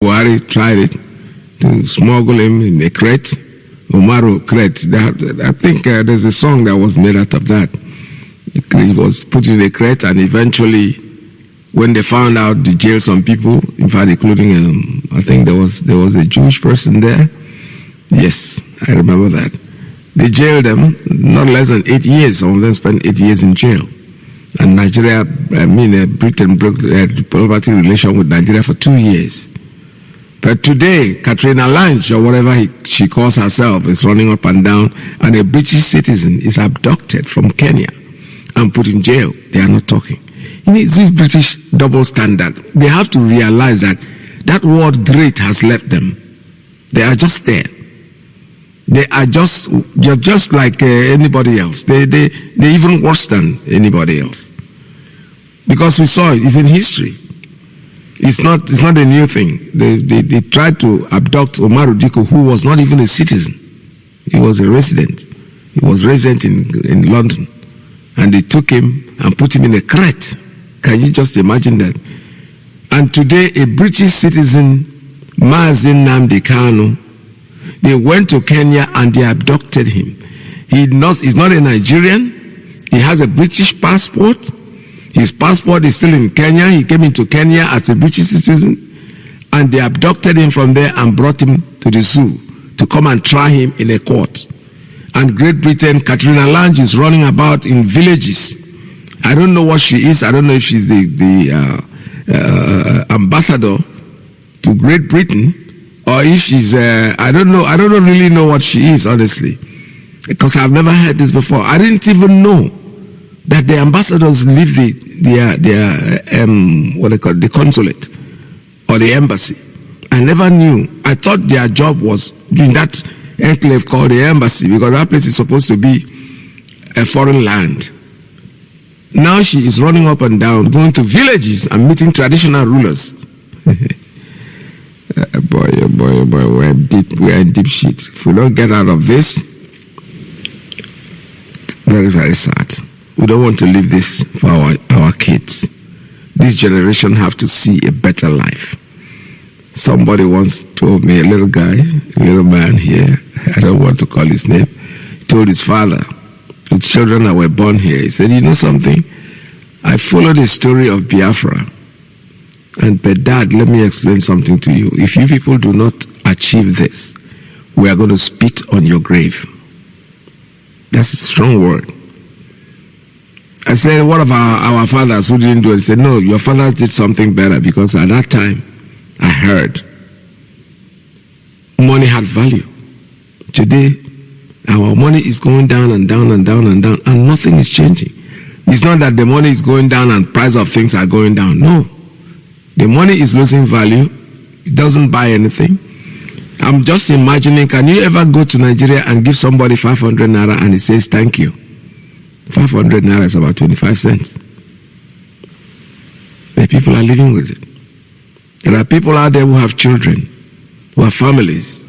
Buhari tried it to smuggle him in a crate, Umaru crate. I think there's a song that was made out of that. It was put in a crate, and eventually, when they found out, they jailed some people. In fact, including I think there was a Jewish person there. Yes, I remember that. They jailed them not less than 8 years. Some of them spent 8 years in jail. And Nigeria, Britain broke diplomatic relation with Nigeria for 2 years. But today, Katrina Lange, or whatever she calls herself, is running up and down, and a British citizen is abducted from Kenya and put in jail. They are not talking. It's this British double standard. They have to realize that that word great has left them. They are just there. They are just like anybody else. They're even worse than anybody else. Because we saw it. It's in history. It's not a new thing. They tried to abduct Umaru Diko, who was not even a citizen. He was a resident. He was resident in London. And they took him and put him in a crate. Can you just imagine that? And today, a British citizen, Mazi Nnamdi Kanu, they went to Kenya and they abducted him. He's not a Nigerian. He has a British passport. His passport is still in Kenya. He came into Kenya as a British citizen, and they abducted him from there and brought him to the zoo to come and try him in a court. And Great Britain, Katrina Lange is running about in villages. I don't know what she is. I don't know if she's the ambassador to Great Britain, or if she's, I don't know. I don't really know what she is, honestly, because I've never heard this before. I didn't even know that the ambassadors leave the consulate or the embassy. I never knew. I thought their job was doing that enclave called the embassy, because that place is supposed to be a foreign land. Now she is running up and down, going to villages and meeting traditional rulers. Boy, we're in deep shit. If we don't get out of this, very, very sad. We don't want to leave this for our kids. This generation have to see a better life. Somebody once told me, a little man here, I don't want to call his name, told his father, the children that were born here, he said, you know something? I followed the story of Biafra. But Dad, let me explain something to you. If you people do not achieve this, we are going to spit on your grave. That's a strong word. I said, what of our fathers who didn't do it? He said, no, your fathers did something better, because at that time, I heard money had value. Today, our money is going down and down and down and down, and nothing is changing. It's not that the money is going down and price of things are going down. No. The money is losing value. It doesn't buy anything. I'm just imagining, can you ever go to Nigeria and give somebody 500 naira and he says thank you? 500 naira is about 25 cents. The people are living with it. There are people out there who have children, who have families.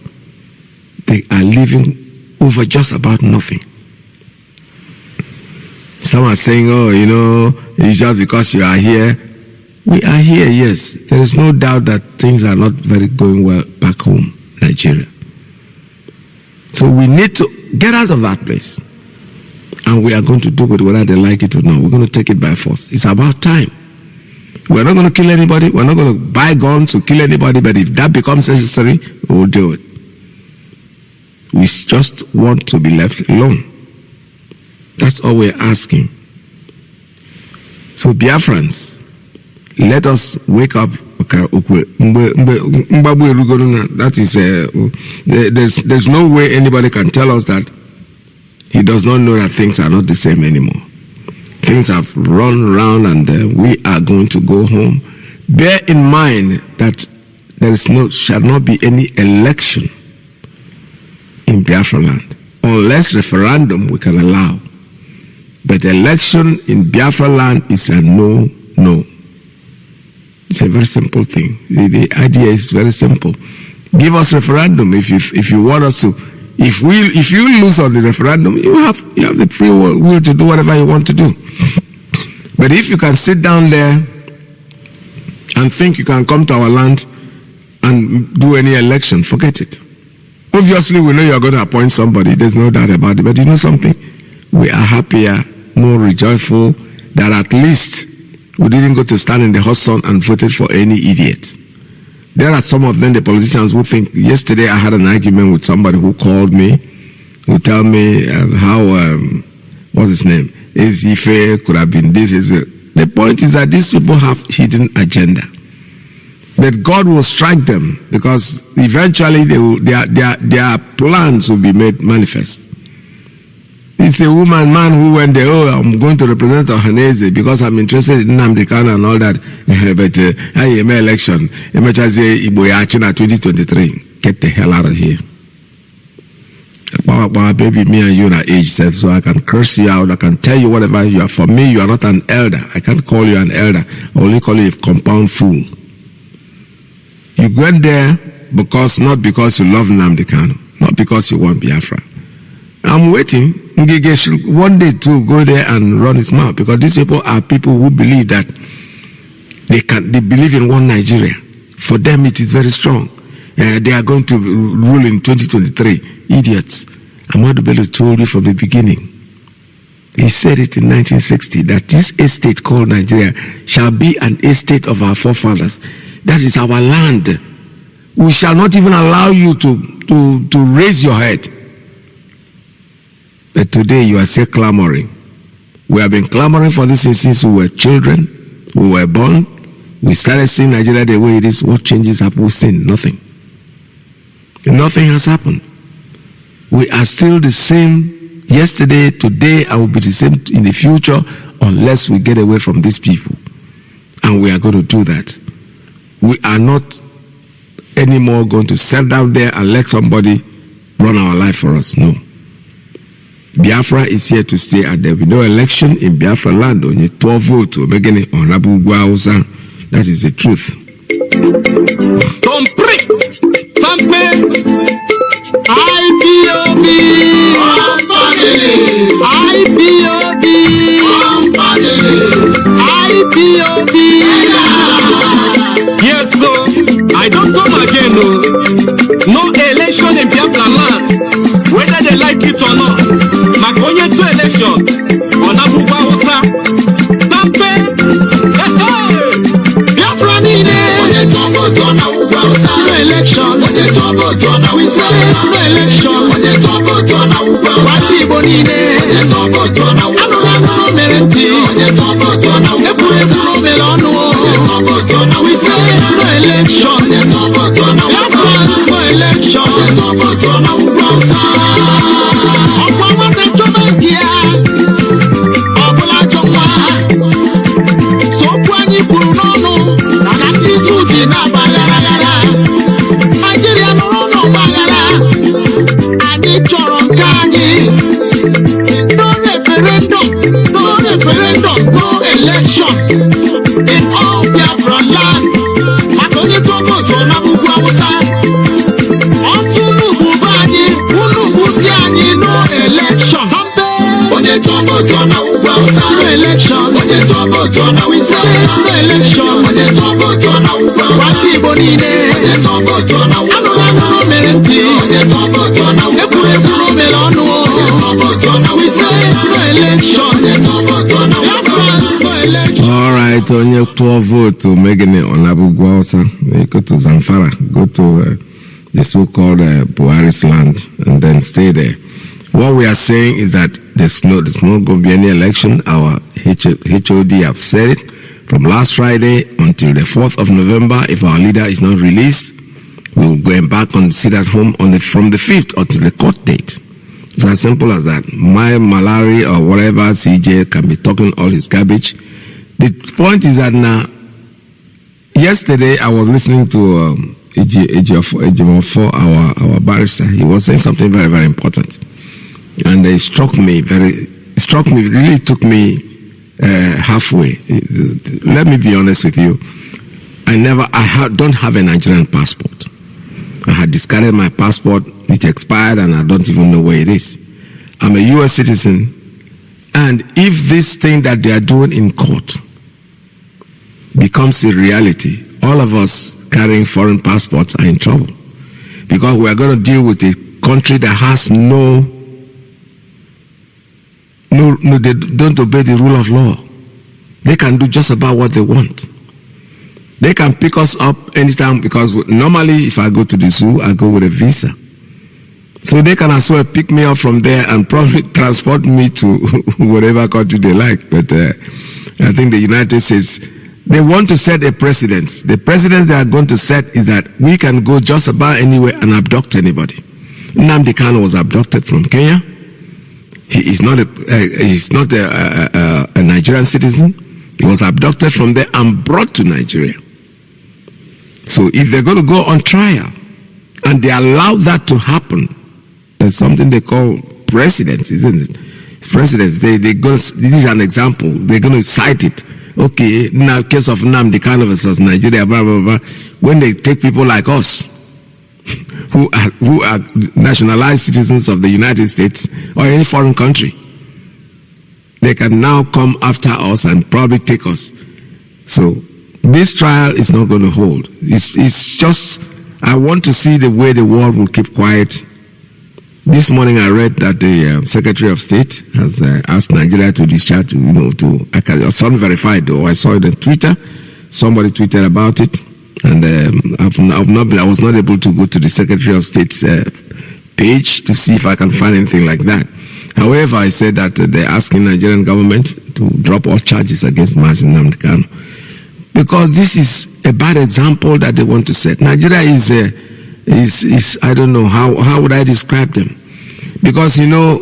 They are living over just about nothing. Some are saying, oh, you know, it's just because you are here. We are here, yes. There is no doubt that things are not very going well back home, Nigeria. So we need to get out of that place. And we are going to do it whether they like it or not. We're going to take it by force. It's about time. We're not going to kill anybody. We're not going to buy guns to kill anybody. But if that becomes necessary, we'll do it. We just want to be left alone. That's all we're asking. So Biafrans, let us wake up. That is, there's no way anybody can tell us that he does not know that things are not the same anymore. Things have run around, and we are going to go home. Bear in mind that there shall not be any election in Biafra land, unless referendum we can allow. But election in Biafra land is a no. It's a very simple thing. The idea is very simple. Give us referendum if you want us to. If you lose on the referendum, you have the free will to do whatever you want to do. But if you can sit down there and think you can come to our land and do any election, forget it. Obviously, we know you're going to appoint somebody. There's no doubt about it. But you know something? We are happier, more rejoiceful that at least we didn't go to stand in the hot sun and voted for any idiot. There are some of them, the politicians, who think, yesterday I had an argument with somebody who called me, who tell me how, what's his name? Is Ife could have been this. The point is that these people have hidden agenda. But God will strike them because eventually their plans will be made manifest. It's a man who went there, I'm going to represent Ohaneze because I'm interested in Nnamdi Kanu and all that. But I am election. Iboyachina 2023. Get the hell out of here. Baby, me and you are age, so I can curse you out. I can tell you whatever you are. For me, you are not an elder. I can't call you an elder. I only call you a compound fool. You went there not because you love Nnamdi Kanu, not because you want Biafra. I'm waiting one day to go there and run his mouth because these people are people who believe that they believe in one Nigeria. For them, it is very strong. They are going to rule in 2023. Idiots. Ahmadu Bello told you from the beginning. He said it in 1960 that this estate called Nigeria shall be an estate of our forefathers. That is our land. We shall not even allow you to raise your head. But today you are still clamoring. We have been clamoring for this since we were children, we were born. We started seeing Nigeria the way it is. What changes have we seen? Nothing. Nothing has happened. We are still the same yesterday, today, and will be the same in the future unless we get away from these people. And we are going to do that. We are not anymore going to sit down there and let somebody run our life for us. No. Biafra is here to stay, and there will be no election in Biafra land. Only 12 votes. That is the truth. IPOB, yes, so I don't come again. No election in Biafra land, whether they like it or not. Makonye to election, on Abuja Osa, Tampe, Biafra nine. No election, no election, what people need, we say no election, no election, no election in all Biafra land. Makonye to vote on Abuja Osa. Osunu Bubani, Unu Busiani, no election. Onye to vote on Abuja Osa. No election. Onye to vote on Abuja Osa. No election. Onye to vote on Abuja Osa. What people need? Onye to vote on Abuja Osa. No merenti. Onye to vote on Abuja Osa. No melonu. Onye to vote on Abuja Osa. We say no election. Onye to vote on Abuja Osa. All right, on your 12 vote to Megane on Abuja Osa, go to Zamfara, go to the so-called Buhari's land, and then stay there. What we are saying is that there's not going to be any election. Our HOD have said it from last Friday until the 4th of November. If our leader is not released, we will go back on sit at home from the 5th until the court date. It's as simple as that. My Malari or whatever CJ can be talking all his garbage. The point is that now, yesterday I was listening to Ejimofo, our barrister. He was saying something very, very important. And it struck me, really took me halfway. Let me be honest with you. Don't have a Nigerian passport. I had discarded my passport, it expired, and I don't even know where it is. I'm a US citizen, and if this thing that they are doing in court becomes a reality, all of us carrying foreign passports are in trouble. Because we are going to deal with a country that has no, they don't obey the rule of law. They can do just about what they want. They can pick us up anytime, because normally if I go to the zoo, I go with a visa. So they can as well pick me up from there and probably transport me to whatever country they like. But I think the United States, they want to set a precedent. The precedent they are going to set is that we can go just about anywhere and abduct anybody. Nnamdi Kanu was abducted from Kenya. He is not a Nigerian citizen. He was abducted from there and brought to Nigeria. So if they're going to go on trial and they allow that to happen, there's something they call precedents, isn't it? Precedents. This is an example. They're going to cite it. Okay, now case of Nnamdi Kanu versus Nigeria, blah, blah, blah. When they take people like us, who are nationalized citizens of the United States or any foreign country, they can now come after us and probably take us. So this trial is not going to hold. It's just, I want to see the way the world will keep quiet. This morning I read that the Secretary of State has asked Nigeria to discharge, it's unverified though. I saw it on Twitter. Somebody tweeted about it, and I was not able to go to the Secretary of State's page to see if I can find anything like that. However, I said that they're asking Nigerian government to drop all charges against Mazi Nnamdi Kanu, because this is a bad example that they want to set. Nigeria is I don't know, how would I describe them? Because, the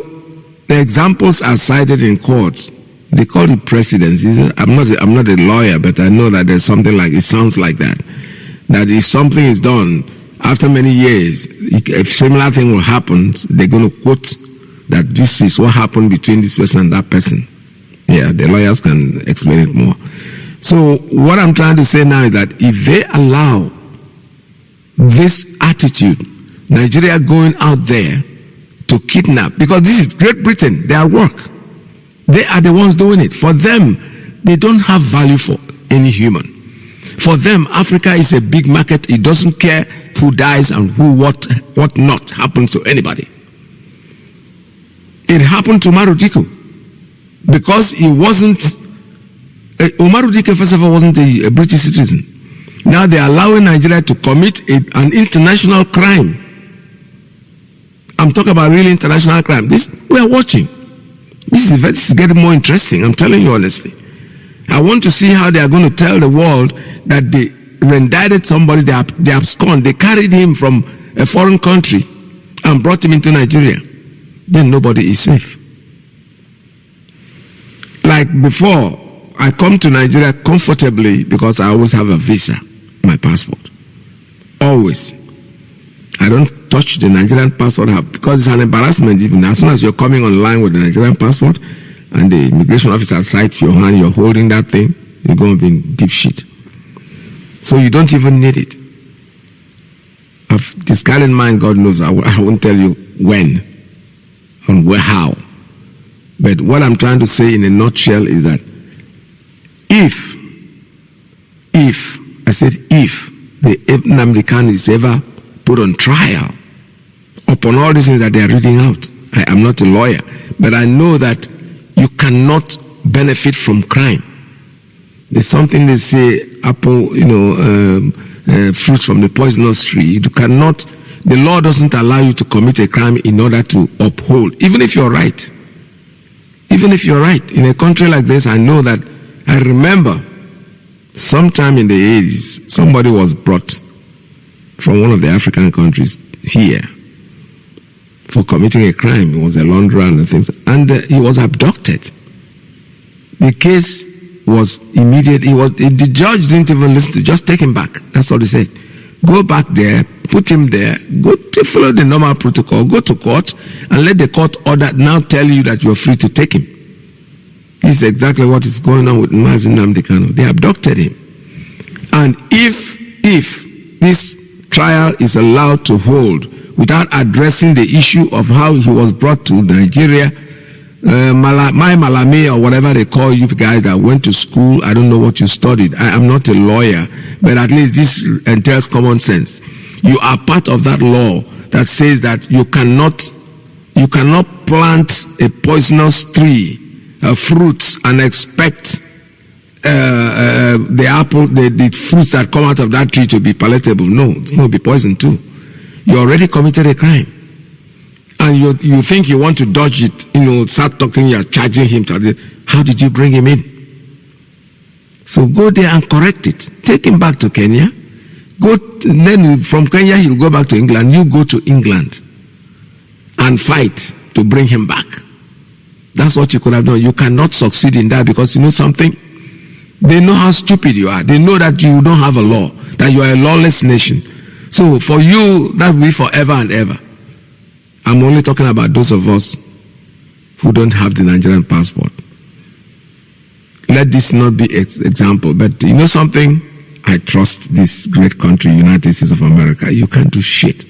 examples are cited in court. They call it precedents. I'm not a lawyer, but I know that there's something like, it sounds like that. That if something is done, after many years, a similar thing will happen, they're going to quote that this is what happened between this person and that person. Yeah, the lawyers can explain it more. So what I'm trying to say now is that if they allow this attitude, Nigeria going out there to kidnap, because this is Great Britain, they are work. They are the ones doing it. For them, they don't have value for any human. For them, Africa is a big market. It doesn't care who dies and what not happens to anybody. It happened to Umaru Diko because he wasn't, Umaru Diko first of all wasn't a British citizen. Now they are allowing Nigeria to commit an international crime. I'm talking about really international crime. This we are watching. This is getting more interesting. I'm telling you honestly. I want to see how they are going to tell the world that they indicted somebody, they absconded, they carried him from a foreign country and brought him into Nigeria. Then nobody is safe. Like before, I come to Nigeria comfortably because I always have a visa, my passport. Always. I don't touch the Nigerian passport because it's an embarrassment even. As soon as you're coming online with the Nigerian passport and the immigration officer sights your hand, you're holding that thing, you're going to be in deep shit. So you don't even need it. I've discarded in mind, God knows, I won't tell you when and where, how. But what I'm trying to say in a nutshell is that if the Nnamdi Kanu is ever put on trial upon all these things that they are reading out, I am not a lawyer, but I know that you cannot benefit from crime. There's something they say, apple, fruit from the poisonous tree. You cannot, the law doesn't allow you to commit a crime in order to uphold, even if you're right. Even if you're right. In a country like this, I know that, I remember sometime in the 80s, somebody was brought from one of the African countries here for committing a crime. It was a launderer and things, and he was abducted. The case was immediate. The judge didn't even listen to, just take him back. That's all he said. Go back there, put him there, go to follow the normal protocol, go to court, and let the court order now tell you that you're free to take him. This is exactly what is going on with Mazi Nnamdi Kanu. They abducted him. And if this trial is allowed to hold without addressing the issue of how he was brought to Nigeria, my Malame or whatever they call you guys that went to school. I don't know what you studied. I am not a lawyer, but at least this entails common sense. You are part of that law that says that you cannot plant a poisonous tree, fruits, and expect the fruits that come out of that tree to be palatable. No, it's going to be poison too. You already committed a crime. And you think you want to dodge it, start talking, you're charging him. How did you bring him in? So go there and correct it. Take him back to Kenya. Then from Kenya, he'll go back to England. You go to England and fight to bring him back. That's what you could have done. You cannot succeed in that because you know something? They know how stupid you are. They know that you don't have a law, that you are a lawless nation. So for you, that will be forever and ever. I'm only talking about those of us who don't have the Nigerian passport. Let this not be example, but you know something? I trust this great country, United States of America. You can't do shit.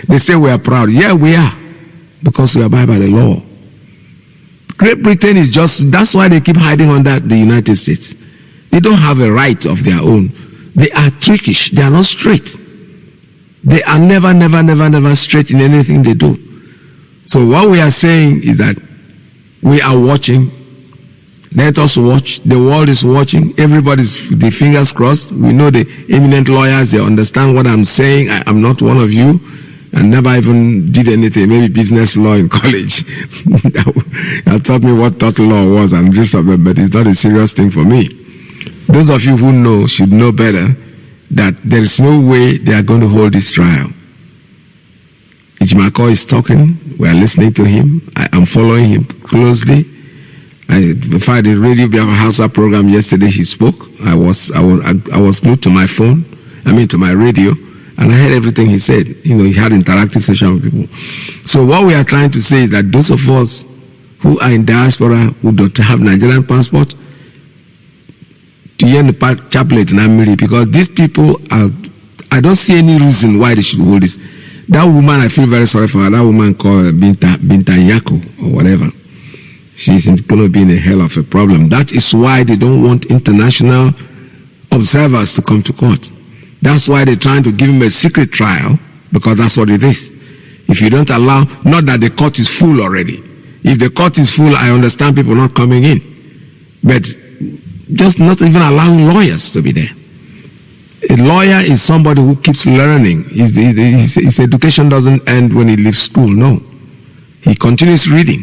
They say we are proud. Yeah, we are, because we abide by the law. Great Britain is that's why they keep hiding under the United States. They don't have a right of their own. They are trickish. They are not straight. They are never straight in anything they do. So what we are saying is that we are watching. Let us watch. The world is watching. Everybody's the fingers crossed. We know the eminent lawyers. They understand what I'm saying. I am not one of you. I never even did anything, maybe business law in college. That taught me what tort law was and the rest of them, but it's not a serious thing for me. Those of you who know should know better that there is no way they are going to hold this trial. Ijimako is talking. We are listening to him. I am following him closely. In fact, the Radio Biafra Hausa program yesterday, he spoke. I was glued to my phone. To my radio. And I heard everything he said. He had interactive session with people. So what we are trying to say is that those of us who are in diaspora, who don't have Nigerian passport, to hear the chaplet in Amiri, because these people I don't see any reason why they should hold this. That woman, I feel very sorry for her. That woman called Binta Yako or whatever. She's going to be in a hell of a problem. That is why they don't want international observers to come to court. That's why they're trying to give him a secret trial, because that's what it is. If you don't allow, not that the court is full already. If the court is full, I understand people not coming in. But just not even allowing lawyers to be there. A lawyer is somebody who keeps learning. His education doesn't end when he leaves school, no. He continues reading.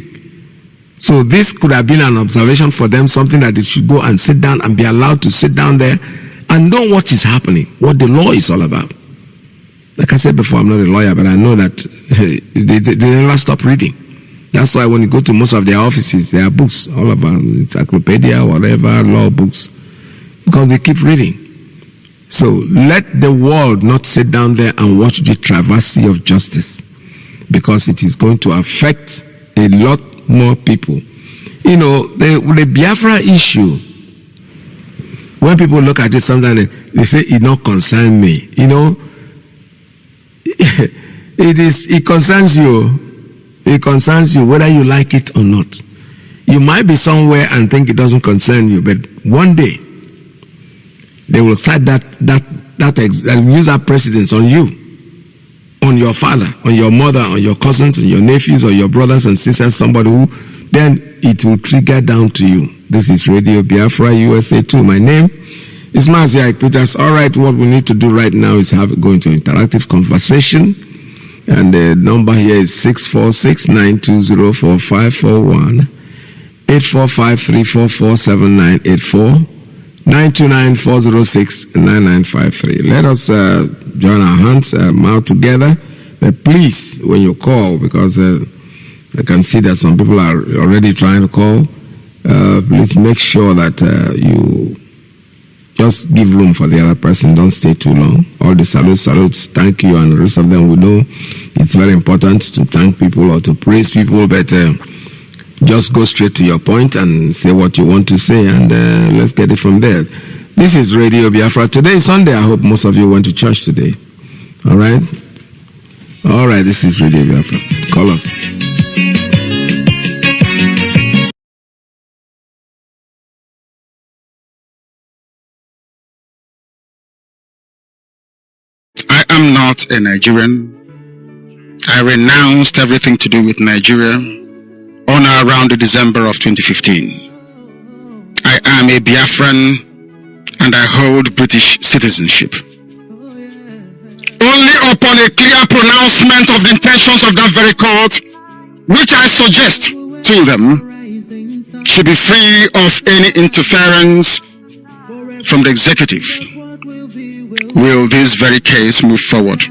So this could have been an observation for them, something that they should go and sit down and be allowed to sit down there and know what is happening, what the law is all about. Like I said before, I'm not a lawyer, but I know that they never stop reading. That's why when you go to most of their offices, there are books all about encyclopedia, whatever, law books, because they keep reading. So let the world not sit down there and watch the travesty of justice, because it is going to affect a lot more people. The Biafra issue, when people look at it, sometimes they say it not concern me. It concerns you. It concerns you whether you like it or not. You might be somewhere and think it doesn't concern you, but one day they will start use that precedence on you, on your father, on your mother, on your cousins, on your nephews, or your brothers and sisters, somebody who, then it will trigger down to you. This is Radio Biafra USA 2. My name is Mazi Nnamdi. All right, what we need to do right now is go into interactive conversation. And the number here is 646-920-4541, 845-344-7984, 929-406-9953. Let us join our hands, mouth together. But please, when you call, because I can see that some people are already trying to call, please make sure that you just give room for the other person. Don't stay too long. All the salutes, thank you, and the rest of them, we know it's very important to thank people or to praise people, but just go straight to your point and say what you want to say, and let's get it from there. This is Radio Biafra. Today is Sunday. I hope most of you went to church today. All right? All right, this is Radio Biafra. Call us. a Nigerian. I renounced everything to do with Nigeria on or around December of 2015. I am a Biafran and I hold British citizenship. Only upon a clear pronouncement of the intentions of that very court, which I suggest to them, should be free of any interference from the executive, will this very case move forward.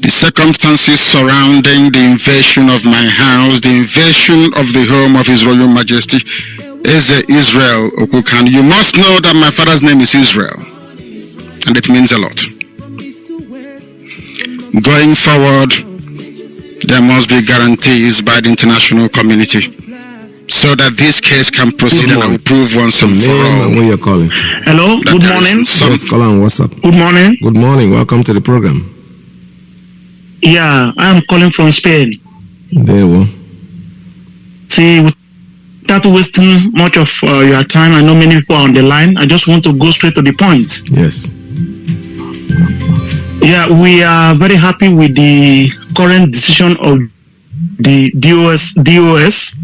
The circumstances surrounding the invasion of my house, the invasion of the home of His Royal Majesty, is Israel Okukan. You must know that my father's name is Israel, and it means a lot. Going forward, there must be guarantees by the international community so that this case can proceed and I will prove once and for all. Where you're calling? Hello, good morning. Yes, call on. What's up? Good morning. Good morning. Welcome to the program. Yeah, I'm calling from Spain. There we go. See, without wasting much of your time, I know many people are on the line. I just want to go straight to the point. Yes. Yeah, we are very happy with the current decision of the DOS.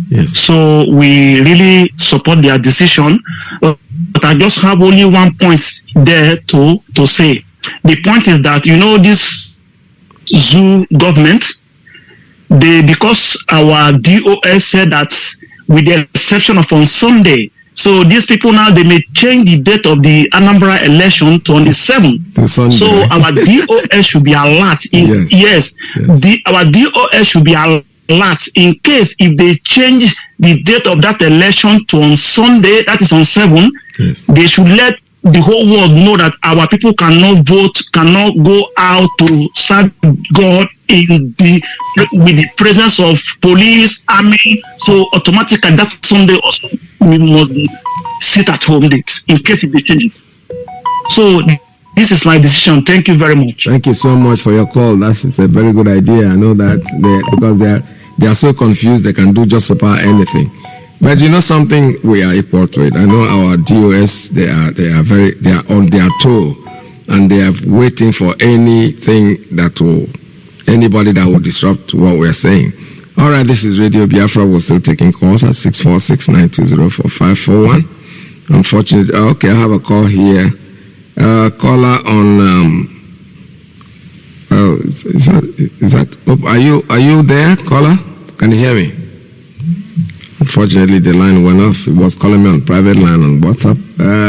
Yes. So we really support their decision. But I just have only one point there to say. The point is that, this zoo government, because our DOS said that with the exception of on Sunday, so these people now, they may change the date of the Anambra election to on the 7th. So our DOS should be alert. Our DOS should be alert in case if they change the date of that election to on Sunday, that is on 7, they should let the whole world know that our people cannot vote, cannot go out to serve God with the presence of police, army. So automatically that Sunday also we must sit at home date in case if they change it. So this is my decision. Thank you very much. Thank you so much for your call. That's a very good idea. I know that because they are so confused, they can do just about anything. But you know something, we are equal to it. I know our DOS, they are on their toe, and they are waiting for anybody that will disrupt what we are saying. All right, this is Radio Biafra. We're still taking calls at 646-920-4541. Unfortunately, okay, I have a call here. Caller on. Is that? Are you there, caller? Can you hear me? Unfortunately, the line went off. It was calling me on private line on WhatsApp.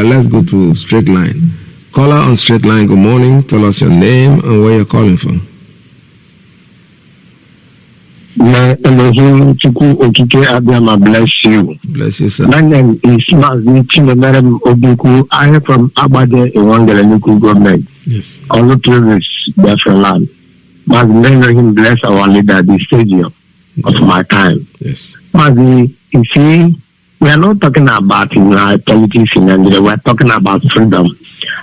Let's go to straight line. Caller on straight line, good morning. Tell us your name and where you're calling from. May Elohim Chuku Okike Abiyama bless you. Bless you, sir. My name is Mazi Nnamdi Kanu. I am from Abade in Wangalaniku government. Yes. On the previous Biafra land. May Elohim bless our leader, the stadium of my time. Yes. Mazi, you see, we are not talking about politics in Nigeria. We are talking about freedom.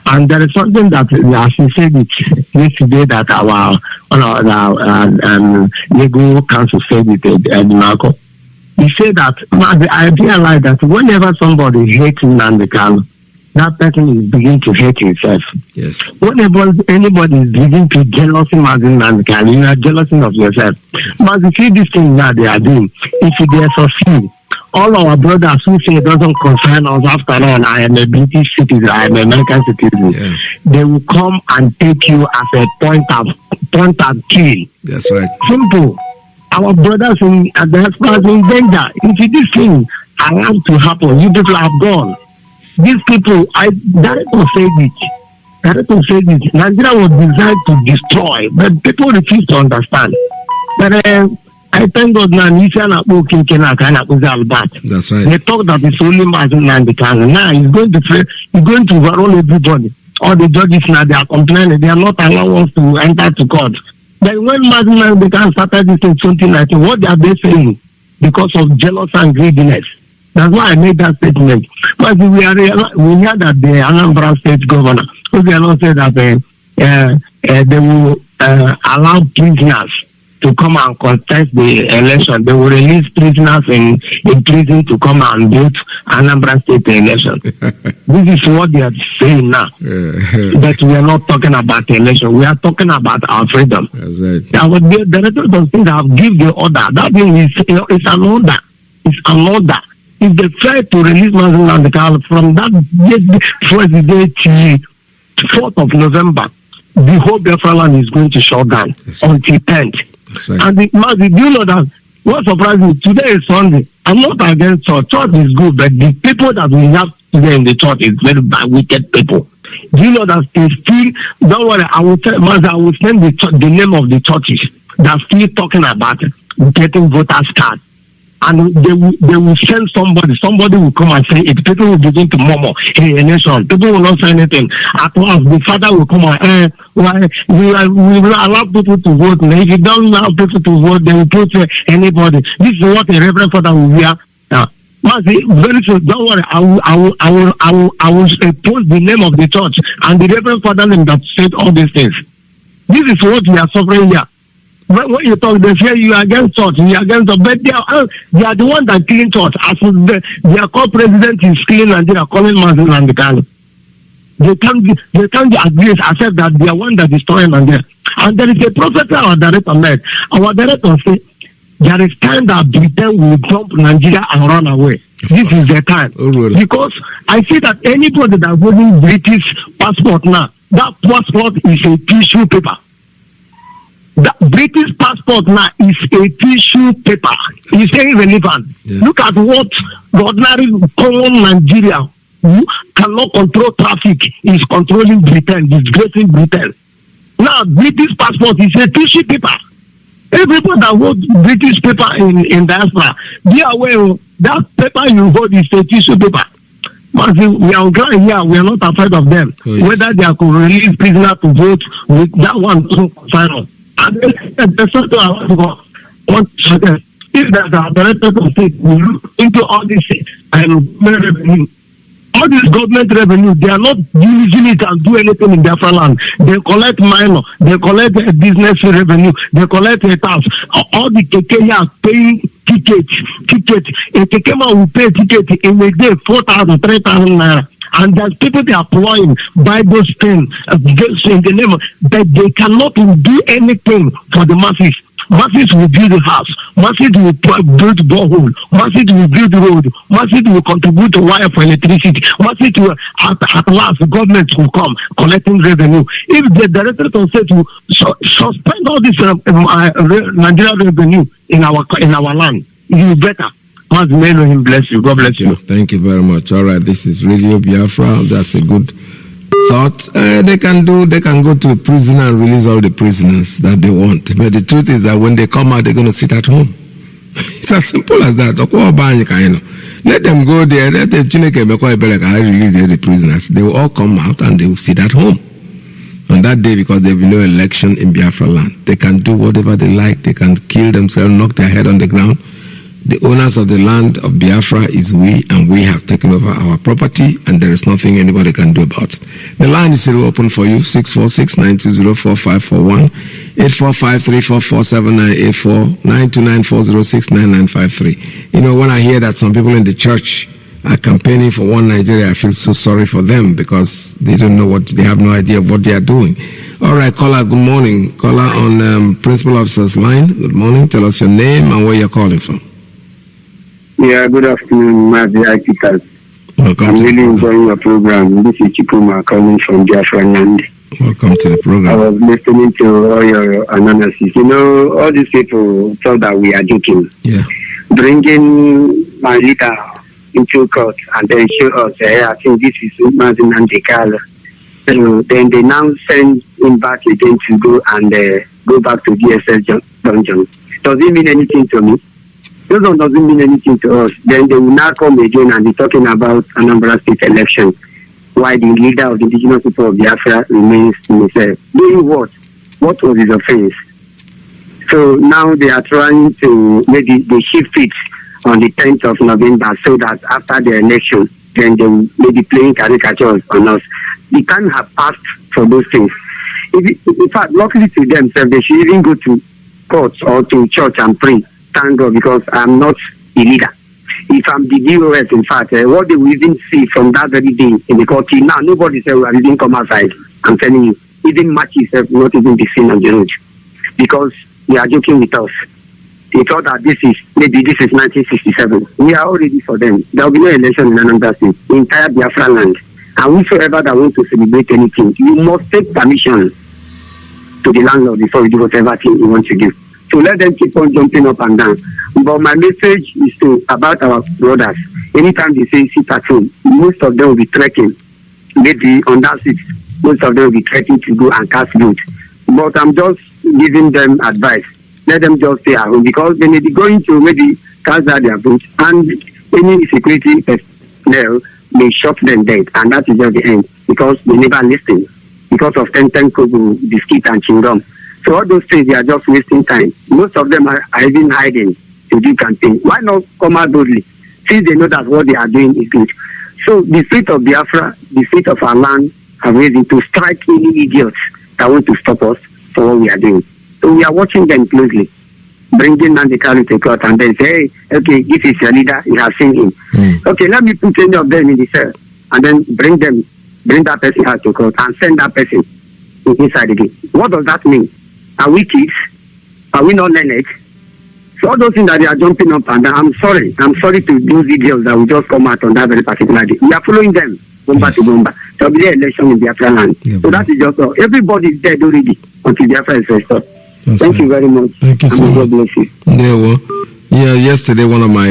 And there is something that, as you said it yesterday, that our legal counsel said it, Marco. He said that, I realize that whenever somebody hates Nnamdi Kanu, that person is beginning to hate himself. Yes. Whenever anybody is beginning to jealous Mazi Nnamdi Kanu, you are jealous of yourself. But you see this thing that they are doing, if they succeed, all our brothers who say it doesn't concern us, after all, I am a British citizen, I am an American citizen, they will come and take you as a point of kill. That's right. Simple. Our brothers in the diaspora in danger. If this thing allowed to happen, you people have gone. These people, Director said it. Nigeria was designed to destroy, but people refuse to understand. But I thank God now, that's right. They talk that it's only Mazi Nnamdi Kanu. Now he's going to overrule everybody. All the judges now, they are complaining. They are not allowing us to enter to court. But when Mazi Nnamdi Kanu started this in 2019, what are they saying? Because of jealousy and greediness. That's why I made that statement. But we hear that the Anambra State governor, who they not say that they will allow prisoners to come and contest the election. They will release prisoners in prison to come and vote Anambra State election. This is what they are saying now. That we are not talking about the election. We are talking about our freedom. Right. The director of state have given the order. That means it's an order. It's an order. If they try to release Mazi Nnamdi Kanu from that Friday till 4th of November, the whole Biafra land is going to shut down until 10th. Right. And Mazi, do you know that? What surprised me, today is Sunday. I'm not against church. Church is good, but the people that we have today in the church is very bad, wicked people. Do you know that they still, don't worry, I will tell Mazi, I will send the name of the churches that are still talking about getting voters card. And they will send somebody will come and say it. People will begin to murmur, hey, nation. People will not say anything. At last, the father will come and, we will allow people to vote. And if you don't allow people to vote, they will put anybody. This is what a reverend father will hear. Mazi, very soon, don't worry, I will post the name of the church and the reverend father name that said all these things. This is what we are suffering here. When you talk, they say you are against church, you are against church, but they are the one that killing church. As their co-president is killing Nigeria, calling Mazi Nnamdi Kanu. They can't agree, accept that they are one that is destroying Nigeria. And there is a prophet our director made. Our director said, there is time that Britain will dump Nigeria and run away. This is the time. Oh, really? Because I see that anybody that holding British passport now, that passport is a tissue paper. The British passport now is a tissue paper. It's irrelevant. Yeah. Look at what the ordinary common Nigeria who cannot control traffic is controlling Britain, disgracing Britain. Now, British passport is a tissue paper. Everybody that holds British paper in diaspora, be aware that paper you hold is a tissue paper. We are on ground here, we are not afraid of them. Oh, yes. Whether they are going to release prisoners to vote with that one, final. And the sector I want to go. If the director of state will look into all this revenue, all this government revenue, they are not using it and do anything in their land. They collect minor, they collect business revenue, they collect a tax. All the KK are paying ticket. A KK man will pay ticket in a day 4,000, 3,000 naira. And there's people they are employing by those things in the name of, that they cannot do anything for the masses. Masses will build a house. Masses will build borehole. Masses will build road. Masses will contribute to wire for electricity. Masses will, at last, the government will come collecting revenue. If the director of state will suspend all this Nigerian revenue in our land, you better. May him bless you. God bless you. Thank you very much. All right, this is Radio Biafra. That's a good thought. They can go to prison and release all the prisoners that they want. But the truth is that when they come out, they're going to sit at home. It's as simple as that. Let them go there. Let them release the prisoners. They will all come out and they will sit at home. On that day, because there will be no election in Biafra land, they can do whatever they like. They can kill themselves, knock their head on the ground. The owners of the land of Biafra is we, and we have taken over our property, and there is nothing anybody can do about it. The line is still open for you, 646-920-4541, 845-344-7984, 929-406-9953. You know, when I hear that some people in the church are campaigning for one Nigeria, I feel so sorry for them because they don't know they have no idea of what they are doing. All right, caller, good morning. Caller on Principal Officer's line. Good morning. Tell us your name and where you're calling from. Yeah, good afternoon, Mazi Nnamdi. Welcome. I'm really enjoying your program. This is Chikuma calling from Biafra land. Welcome to the program. I was listening to all your analysis. You know, all these people thought that we are joking. Yeah. Bringing Malita into court and then show us, I think this is Mazi Nnamdi Kanu. So then they now send him back again to go and go back to DSS dungeon. Does it mean anything to me? Those one doesn't mean anything to us. Then they will now come again and be talking about Anambra State election. Why the leader of the indigenous people of Biafra remains himself. Doing what? What was his offense? So now they are trying to maybe they shift it on the 10th of November so that after the election, then they will maybe playing caricatures on us. We can't have passed for those things. In fact, luckily to themselves, they should even go to court or to church and pray. Thank God, because I'm not a leader. If I'm the DOS, in fact, what they will even see from that very day in the court, now nobody said we didn't come outside. I'm telling you, even matches have not even been seen on the road, because they are joking with us. They thought that this is 1967. We are all ready for them. There will be no election in Anambra State, the entire Biafra land. And whosoever that wants to celebrate anything, you must take permission to the landlord before you do whatever thing you want to do. So let them keep on jumping up and down. But my message is about our brothers. Anytime they say sit at home, most of them will be trekking. Maybe on that seat, most of them will be trekking to go and cast vote. But I'm just giving them advice. Let them just stay at home, because they may be going to maybe cast out their vote, and any security personnel may shot them dead, and that is just the end, because they never listen because of 10 kobo, biscuit and chewing. So all those things, they are just wasting time. Most of them are even hiding to do campaign. Why not come out boldly, since they know that what they are doing is good? So the fate of Biafra, the fate of our land, have ready to strike any idiots that want to stop us for what we are doing. So we are watching them closely, bringing Nnamdi Kanu to court, and then say, hey, okay, this is your leader, you have seen him. Okay, let me put any of them in the cell, and then bring that person out to court and send that person inside again. What does that mean? Are we kids? Are we not learned? So all those things that they are jumping up and down, I'm sorry to those idiots that will just come out on that very particular day. We are following them, bomba to bomba. There will be an election in Biafra land. Yeah, so that is just all. Everybody is dead already until Biafra is restored. Thank you very much. Thank you so much. God bless you. Yeah, yesterday one of my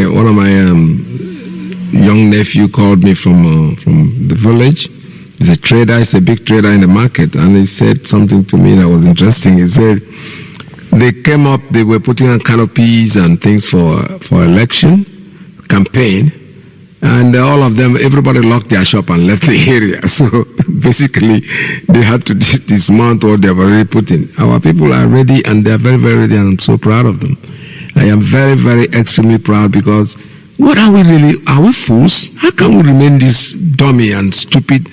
young nephew called me from the village. He's a trader. He's a big trader in the market, and he said something to me that was interesting. He said they came up, they were putting on canopies and things for election campaign, and all of them, everybody locked their shop and left the area. So basically, they had to dismount what they've already put in. Our people are ready, and they're very, very ready, and I'm so proud of them. I am very, very extremely proud, because what are we really? Are we fools? How can we remain this dummy and stupid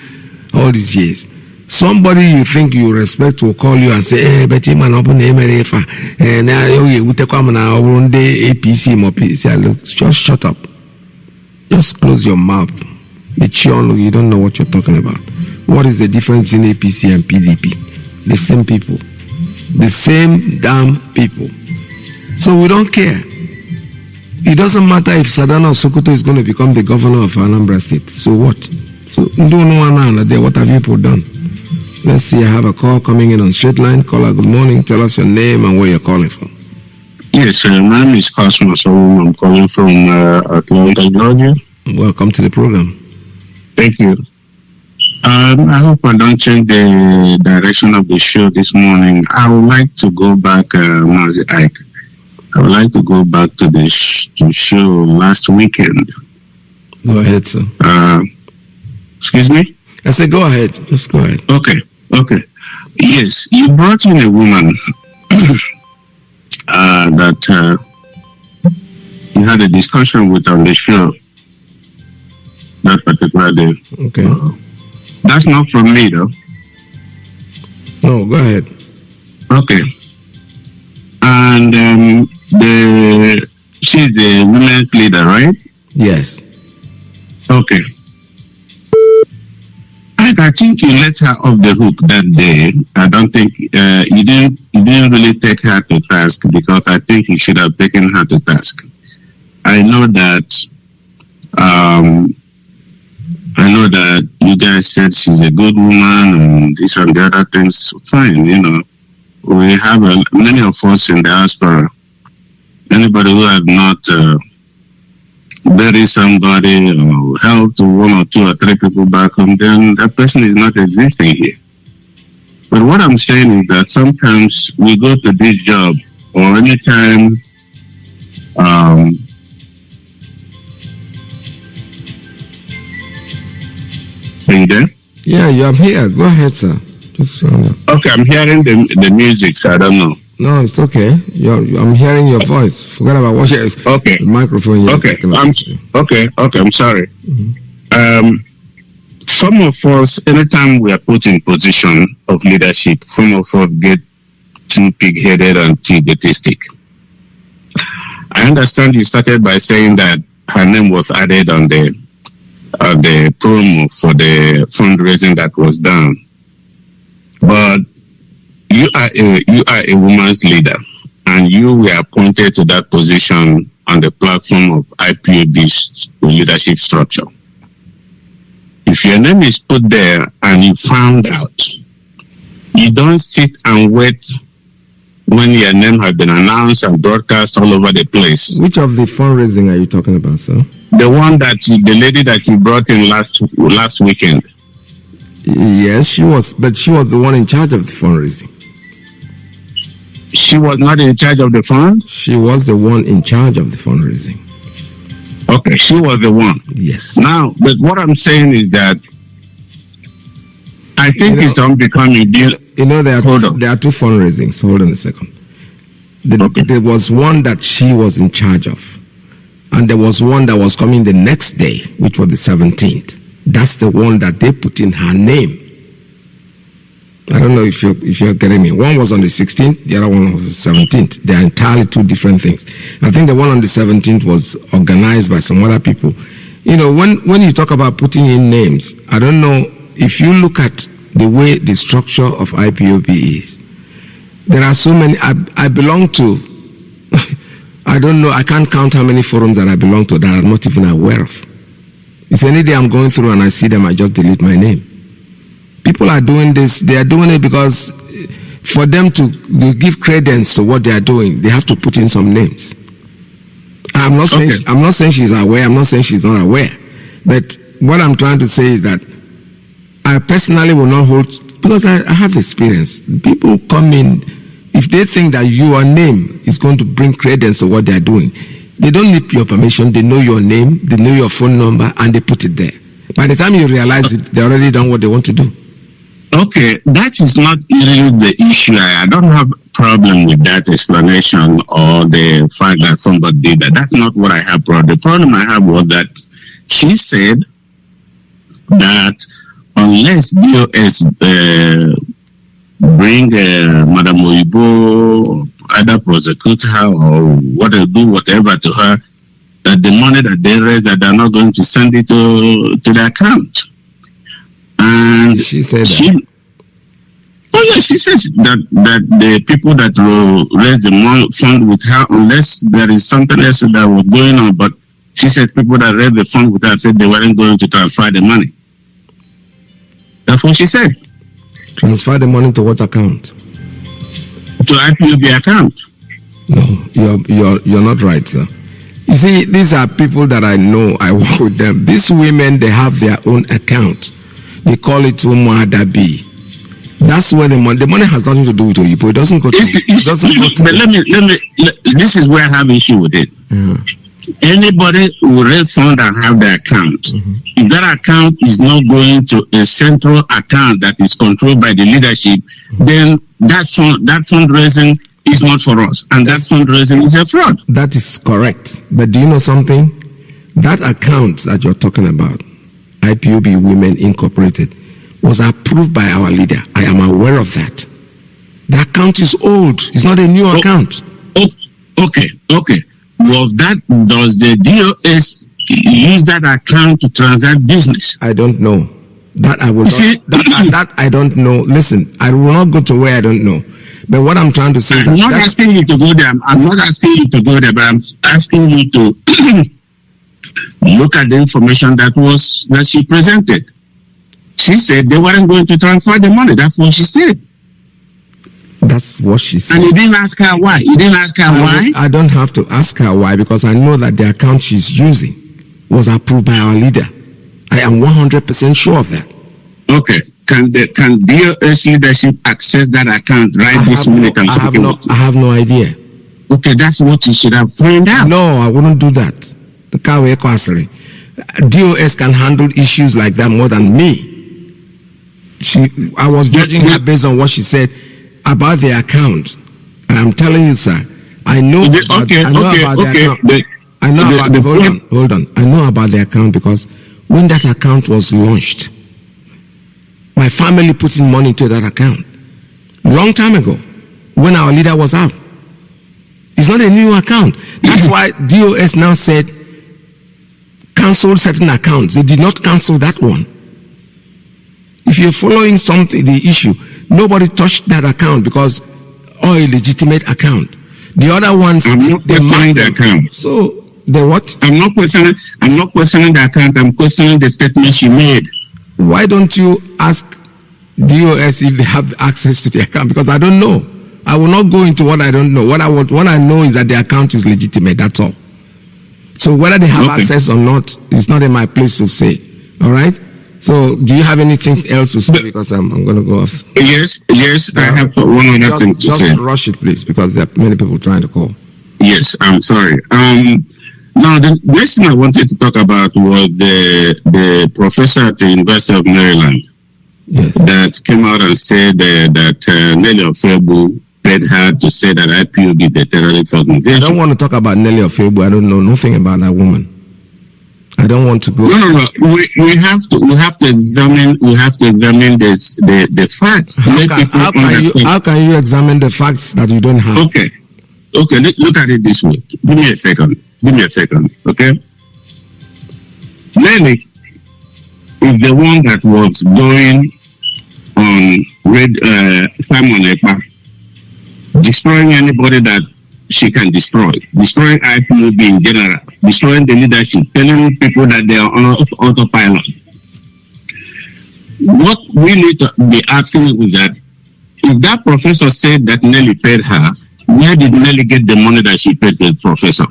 all these years? Somebody you think you respect will call you and say, hey, but you man open Emerefa, and you take come now one day APC, just shut up. Just close your mouth. You don't know what you're talking about. What is the difference between APC and PDP? The same people. The same damn people. So we don't care. It doesn't matter if Sadana Sokoto is going to become the governor of Anambra State. So what? So what have you people done? Let's see, I have a call coming in on straight line. Caller, good morning. Tell us your name and where you're calling from. Yes, my name is Cosmos. I'm calling from Atlanta, Georgia. Welcome to the program. Thank you. I hope I don't change the direction of the show this morning. I would like to go back, Mazi Ike. I would like to go back to the show last weekend. Go ahead, sir. Excuse me? I said go ahead. Just go ahead. Okay. Yes, you brought in a woman that you had a discussion with on the show that particular day. Okay. That's not from me, though. No, go ahead. Okay. And she's the women's leader, right? Yes. Okay. I think you let her off the hook that day. I don't think you didn't really take her to task, because I think you should have taken her to task. I know that you guys said she's a good woman and this and the other things. Fine, we have many of us in the diaspora. Anybody who have not bury somebody or help to one or two or three people back home, then that person is not existing here. But what I'm saying is that sometimes we go to this job, or anytime are you there? Yeah, I'm here. Go ahead, sir. Just okay, I'm hearing the music, so I don't know. No, it's okay. I'm hearing your voice. Forget about what you. Okay. The microphone. Okay. I'm sorry. Mm-hmm. Some of us, anytime we are put in position of leadership, some of us get too pig-headed and too egotistic. I understand you started by saying that her name was added on the promo for the fundraising that was done. But you are a woman's leader, and you were appointed to that position on the platform of IPOB's leadership structure. If your name is put there and you found out, you don't sit and wait when your name has been announced and broadcast all over the place. Which of the fundraising are you talking about, sir? The one the lady that you brought in last weekend. Yes, she was, but she was the one in charge of the fundraising. She was not in charge of the fund? She was the one in charge of the fundraising. Okay, she was the one. Yes. Now, but what I'm saying is that I think it's unbecoming. There are two fundraisings. Hold on a second. There was one that she was in charge of, and there was one that was coming the next day, which was the 17th. That's the one that they put in her name. I don't know if you're getting me. One was on the 16th, the other one was the 17th. They are entirely two different things. I think the one on the 17th was organized by some other people. You know, when you talk about putting in names, I don't know if you look at the way the structure of IPOB is. There are so many. I belong to, I don't know, I can't count how many forums that I belong to that I'm not even aware of. It's any day I'm going through and I see them, I just delete my name. People are doing this, they are doing it because for them to give credence to what they are doing, they have to put in some names. I'm not saying she's aware, I'm not saying she's not aware. But what I'm trying to say is that I personally will not hold, because I have experience. People come in, if they think that your name is going to bring credence to what they are doing, they don't need your permission, they know your name, they know your phone number, and they put it there. By the time you realize it, they're already done what they want to do. Okay, that is not really the issue. I don't have a problem with that explanation or the fact that somebody did that. That's not what I have. The problem I have was that she said that unless DOS bring Madam Oyibo, either prosecute her or whatever to her, that the money that they raise, that they're not going to send it to the account. And she said that. She says that the people that will raise the fund with her, unless there is something else that was going on, but she said people that raised the fund with her said they weren't going to transfer the money. That's what she said. Transfer the money to what account? To IPOB account. No, you're not right, sir. You see, these are people that I know, I work with them. These women, they have their own account. They call it Umuadabi. That's where the money has nothing to do with Oyibo. It doesn't go to. But this is where I have issue with it. Anybody who raise fund and have the account, if that account is not going to a central account that is controlled by the leadership, then that fundraising is not for us, and that fundraising is a fraud. That is correct. But do you know something? That account that you're talking about, IPOB Women Incorporated, was approved by our leader. I am aware of that. The account is old. It's not a new account. Okay. Does the DOS use that account to transact business? I don't know. That I will that I don't know. Listen, I will not go to where I don't know. But what I'm trying to say is I'm not asking you to go there. I'm not asking you to go there, but I'm asking you to look at the information that she presented. She said they weren't going to transfer the money. That's what she said. That's what she said. And you didn't ask her why? I don't have to ask her why, because I know that the account she's using was approved by our leader. I am 100% sure of that. Okay. Can DOS leadership access that account this minute? I have no idea. Okay, that's what you should have found out. No, I wouldn't do that. The Kawe Kwasari. DOS can handle issues like that more than me. I was judging her based on what she said about the account, and I'm telling you, sir, I know about the account. Hold on. I know about the account because when that account was launched, my family put in money to that account long time ago. when our leader was out. It's not a new account. That's why DOS now said cancel certain accounts. They did not cancel that one. If you're following something, the issue, nobody touched that account because all a legitimate account. The other ones, I'm not questioning the account. So the what? I'm not questioning the account. I'm questioning the statement she made. Why don't you ask DOS if they have access to the account? Because I don't know. I will not go into what I don't know. What I know is that the account is legitimate. That's all. So whether they have access or not, it's not in my place to say. All right. So do you have anything else to say? Because I'm going to go off. Yes. I have one other thing to say. Just rush it, please, because there are many people trying to call. Yes, I'm sorry. Now, the next thing I wanted to talk about was the professor at the University of Maryland that came out and said that Nelly Ofebu paid her to say that IPOB is a terrorist organization. I don't want to talk about Nelly Ofebu. I don't know nothing about that woman. I don't want to go. No. We have to examine this, the facts. How can you examine the facts that you don't have? Okay. Look at it this way. Give me a second. Okay. Nelly is the one that was going on Simon Ekpa, destroying anybody that she can destroy, destroying IPOB in general, destroying the leadership, telling people that they are on autopilot. What we need to be asking is that if that professor said that Nelly paid her, where did Nelly get the money that she paid the professor?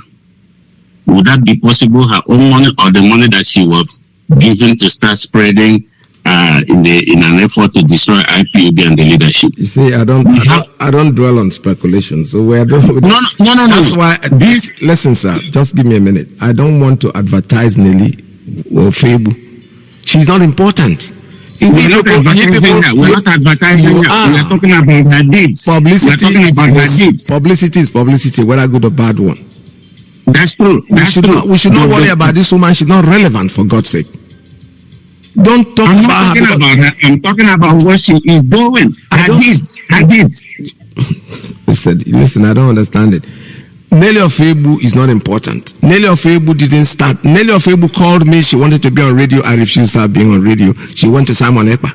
Would that be possible, her own money or the money that she was given to start spreading in an effort to destroy IPOB and the leadership? You see, I don't dwell on speculation. So we are no. That's why. Listen, sir. Just give me a minute. I don't want to advertise Nelly Ofebu. She's not important. We're not advertising her. We are talking about her deeds. Publicity is publicity, whether good or bad one. That's true. We should not worry about this woman. She's not relevant, for God's sake. Don't talk about her. I'm talking about what she is doing. Her deeds. Listen, I don't understand it. Nelly Ofebu is not important. Nelly Ofebu didn't start. Nelly Ofebu called me. She wanted to be on radio. I refused her being on radio. She went to Simon Ekpa.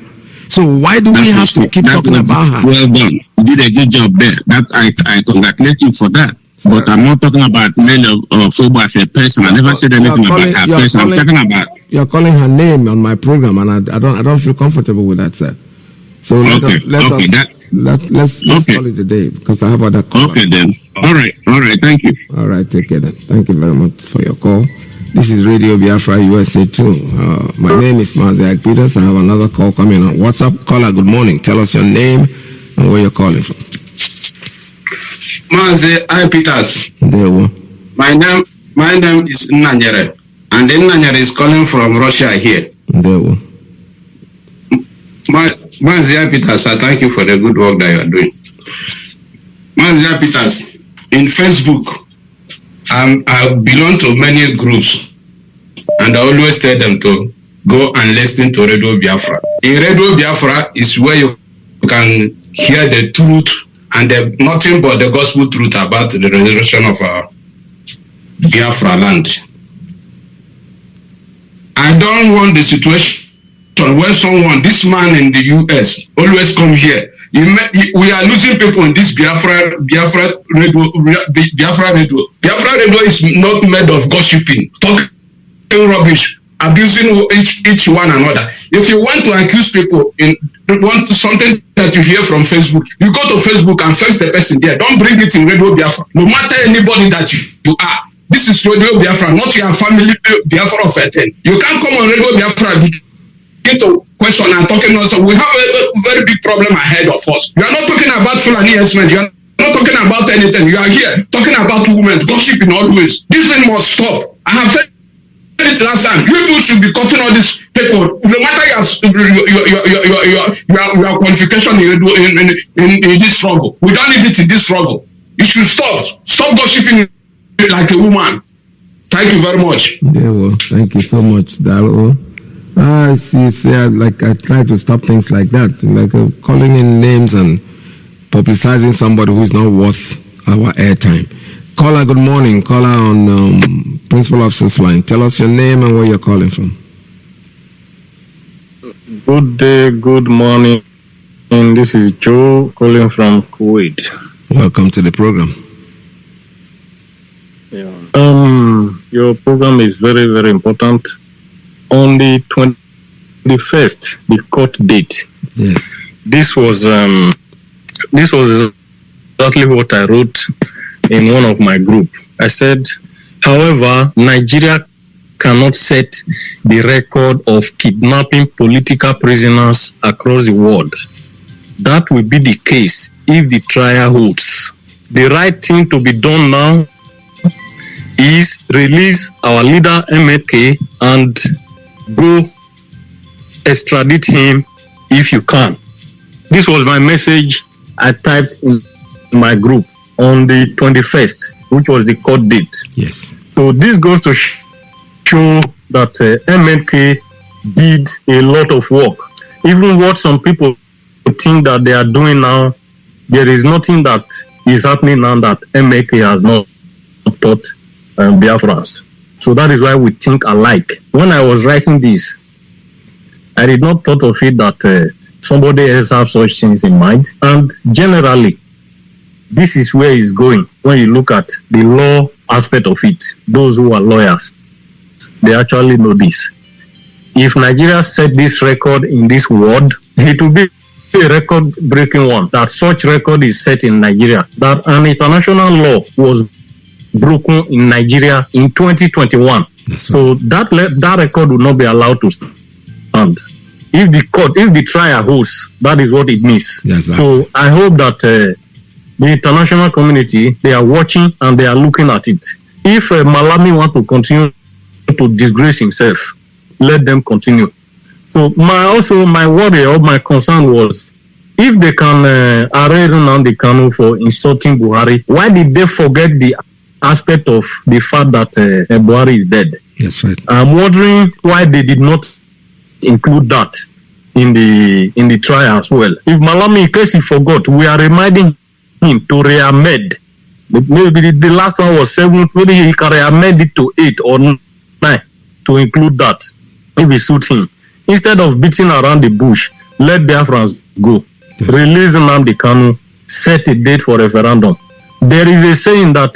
So why do we have to keep talking about her? Well done. You did a good job there. I congratulate you for that. But I'm not talking about Nelly Ofebu as a person. I never said anything about her person. I'm talking about. You're calling her name on my program, and I don't feel comfortable with that, sir. So let's call it a day because I have other calls. Okay then. All right. Thank you. All right. Take care then. Thank you very much for your call. This is Radio Biafra USA 2. My name is Mazi Nnamdi. I have another call coming on WhatsApp. Caller, good morning. Tell us your name and where you're calling from. Mazi Peters. There we go. My name is Nnanyere, and Nnanyere is calling from Russia here. There we go. Mazi Peters, I thank you for the good work that you are doing. Mazi Peters, in Facebook, I belong to many groups, and I always tell them to go and listen to Radio Biafra. In Radio Biafra is where you can hear the truth and nothing but the gospel truth about the resurrection of our Biafra land. I don't want the situation when someone, this man in the US, always come here. We are losing people in this Biafra radio. Biafra radio is not made of gossiping, talking rubbish, abusing each one another. If you want to accuse people want something that you hear from Facebook, you go to Facebook and face the person there. Don't bring it in Radio Biafra. No matter anybody that you are. This is Radio Biafra, not your family Biafra of 10. You can't come on Radio Biafra to question and talking also. We have a very big problem ahead of us. You are not talking about Fulani Esmen. You are not talking about anything. You are here talking about women, gossiping always. This thing must stop. I have said it last time. You people should be cutting all these people. No matter your qualification in this struggle. We don't need it in this struggle. You should stop. Stop gossiping like a woman. Thank you very much. Yeah, well, thank you so much, Dalo. I try to stop things like that, like calling in names and publicizing somebody who is not worth our airtime. Caller, good morning. Caller on Principal Officer's line. Tell us your name and where you're calling from. Good day, good morning. And this is Joe calling from Kuwait. Welcome to the program. Yeah. Your program is very, very important. On the 21st, the court date. Yes. This was exactly what I wrote in one of my group. I said, however, Nigeria cannot set the record of kidnapping political prisoners across the world. That will be the case if the trial holds. The right thing to be done now is release our leader MK and go extradite him if you can. This was my message I typed in my group on the 21st, which was the court date. Yes. So this goes to show that MK did a lot of work. Even what some people think that they are doing now, there is nothing that is happening now that MK has not taught Biafrans. So that is why we think alike. When I was writing this, I did not thought of it that somebody else has such things in mind. And generally, this is where it's going when you look at the law aspect of it. Those who are lawyers, they actually know this. If Nigeria set this record in this world, it will be a record-breaking one. That such record is set in Nigeria. That an international law was broken in Nigeria in 2021. So that record will not be allowed to stand. If the trial holds, that is what it means. Yes, so I hope that the international community, they are watching and they are looking at it. If Malami want to continue to disgrace himself, let them continue. So my worry or my concern was, if they can arraign Nnamdi Kanu for insulting Buhari, why did they forget the aspect of the fact that Buhari is dead? That's right. I'm wondering why they did not include that in the trial as well. If Malami, in case he forgot, we are reminding him to re-amend. Maybe the last one was 7, maybe he can re-amend it to 8 or 9 to include that if it suits him. Instead of beating around the bush, let Biafrans go. Yes. Release Nnamdi Kanu, set a date for referendum. There is a saying that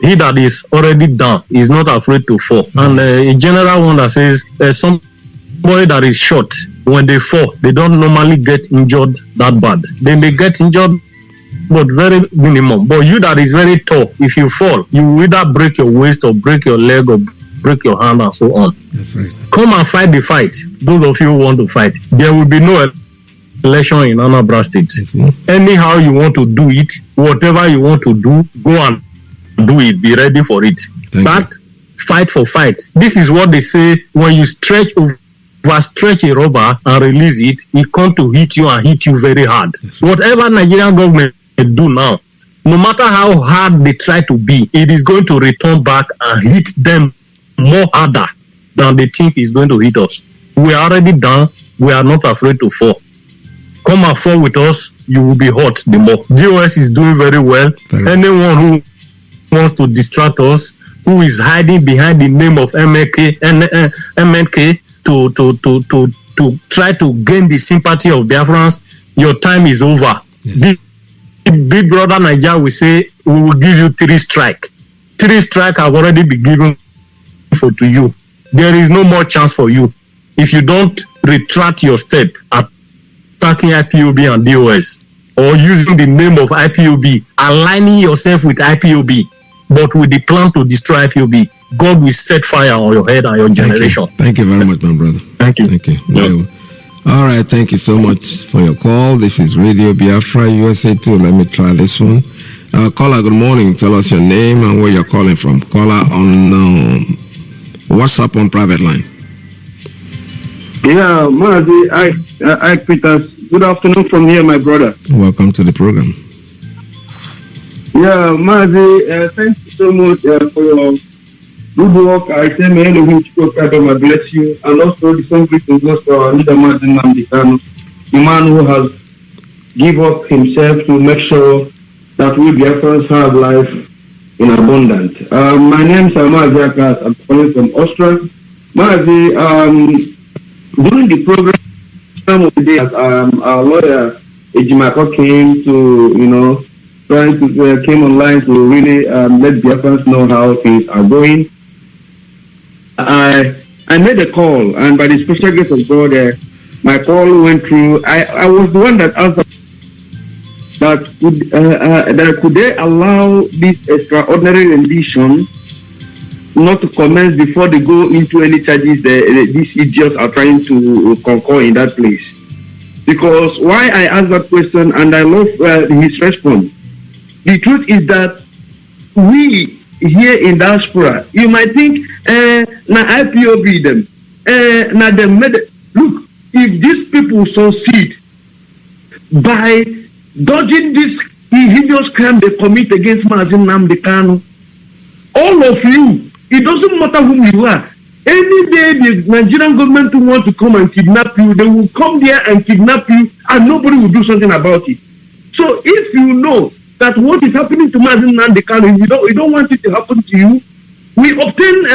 he that is already down is not afraid to fall. Yes. And a general one that says somebody that is short, when they fall, they don't normally get injured that bad. They may get injured, but very minimum. But you that is very tall, if you fall, you will either break your waist or break your leg or break your hand and so on. That's right. Come and fight the fight. Those of you who want to fight. There will be no election in Anambra State. Anyhow you want to do it, whatever you want to do, go and do it. Be ready for it. But fight for fight. This is what they say when you overstretch a rubber and release it, it comes to hit you and hit you very hard. Whatever Nigerian government do now, no matter how hard they try to be, it is going to return back and hit them more harder than they think is going to hit us. We are already down. We are not afraid to fall. Come and fall with us, you will be hot the more. DOS is doing very well. Anyone who wants to distract us, who is hiding behind the name of MNK to try to gain the sympathy of Biafrans, your time is over. Yes. Big brother Nigeria will say, we will give you 3 strikes. 3 strikes have already been given to you. There is no more chance for you. If you don't retract your step attacking IPOB and DOS, or using the name of IPOB, aligning yourself with IPOB, but with the plan to destroy IPOB, God will set fire on your head and your generation. Thank you very much, my brother. Thank you. Thank you. Yeah. All right, thank you so much for your call. This is Radio Biafra, USA 2. Let me try this one. Caller, good morning. Tell us your name and where you're calling from. Caller on WhatsApp on private line. Yeah, Mazi, I Peters. Good afternoon from here, my brother. Welcome to the program. Yeah, Mazi, thank you so much for your good work. I say, may Elohim Chukwu bless you, and also the same greetings goes for our leader, Mazi Nnamdi Kanu, the man who has give up himself to make sure that we Biafrans have life in abundance. My name is Mazi Nnamdi. I'm calling from Austria. Mazi, during the program of the day, our lawyer Ejimako came to, came online to really let Biafrans know how things are going. I made a call, and by the special grace of God, my call went through. I was the one that answered that could they allow this extraordinary rendition not to commence before they go into any charges these idiots are trying to concur in that place. Because why I asked that question, and I love his response. The truth is that we here in diaspora, you might think, na IPOB them, na them look, if these people succeed by dodging this hideous crime they commit against Mazi Nnamdi Kanu, all of you, it doesn't matter who you are. Any day the Nigerian government want to come and kidnap you, they will come there and kidnap you, and nobody will do something about it. So if you know that what is happening to Mazi Nnamdi Kanu, you don't want it to happen to you, we obtain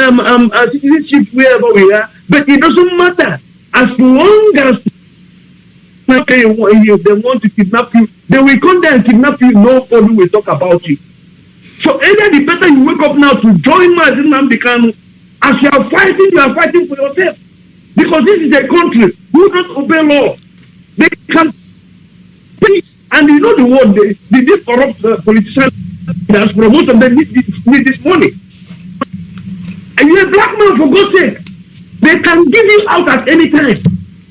citizenship wherever we are, but it doesn't matter. As long as they want to kidnap you, they will come there and kidnap you, nobody will talk about it. So either the better you wake up now to join Mazi Nnamdi Kanu, as you are fighting for yourself. Because this is a country who don't obey law. They can, and you know the word, these corrupt politicians, that's most of them need this money. And you're a black man, for God's sake. They can give you out at any time.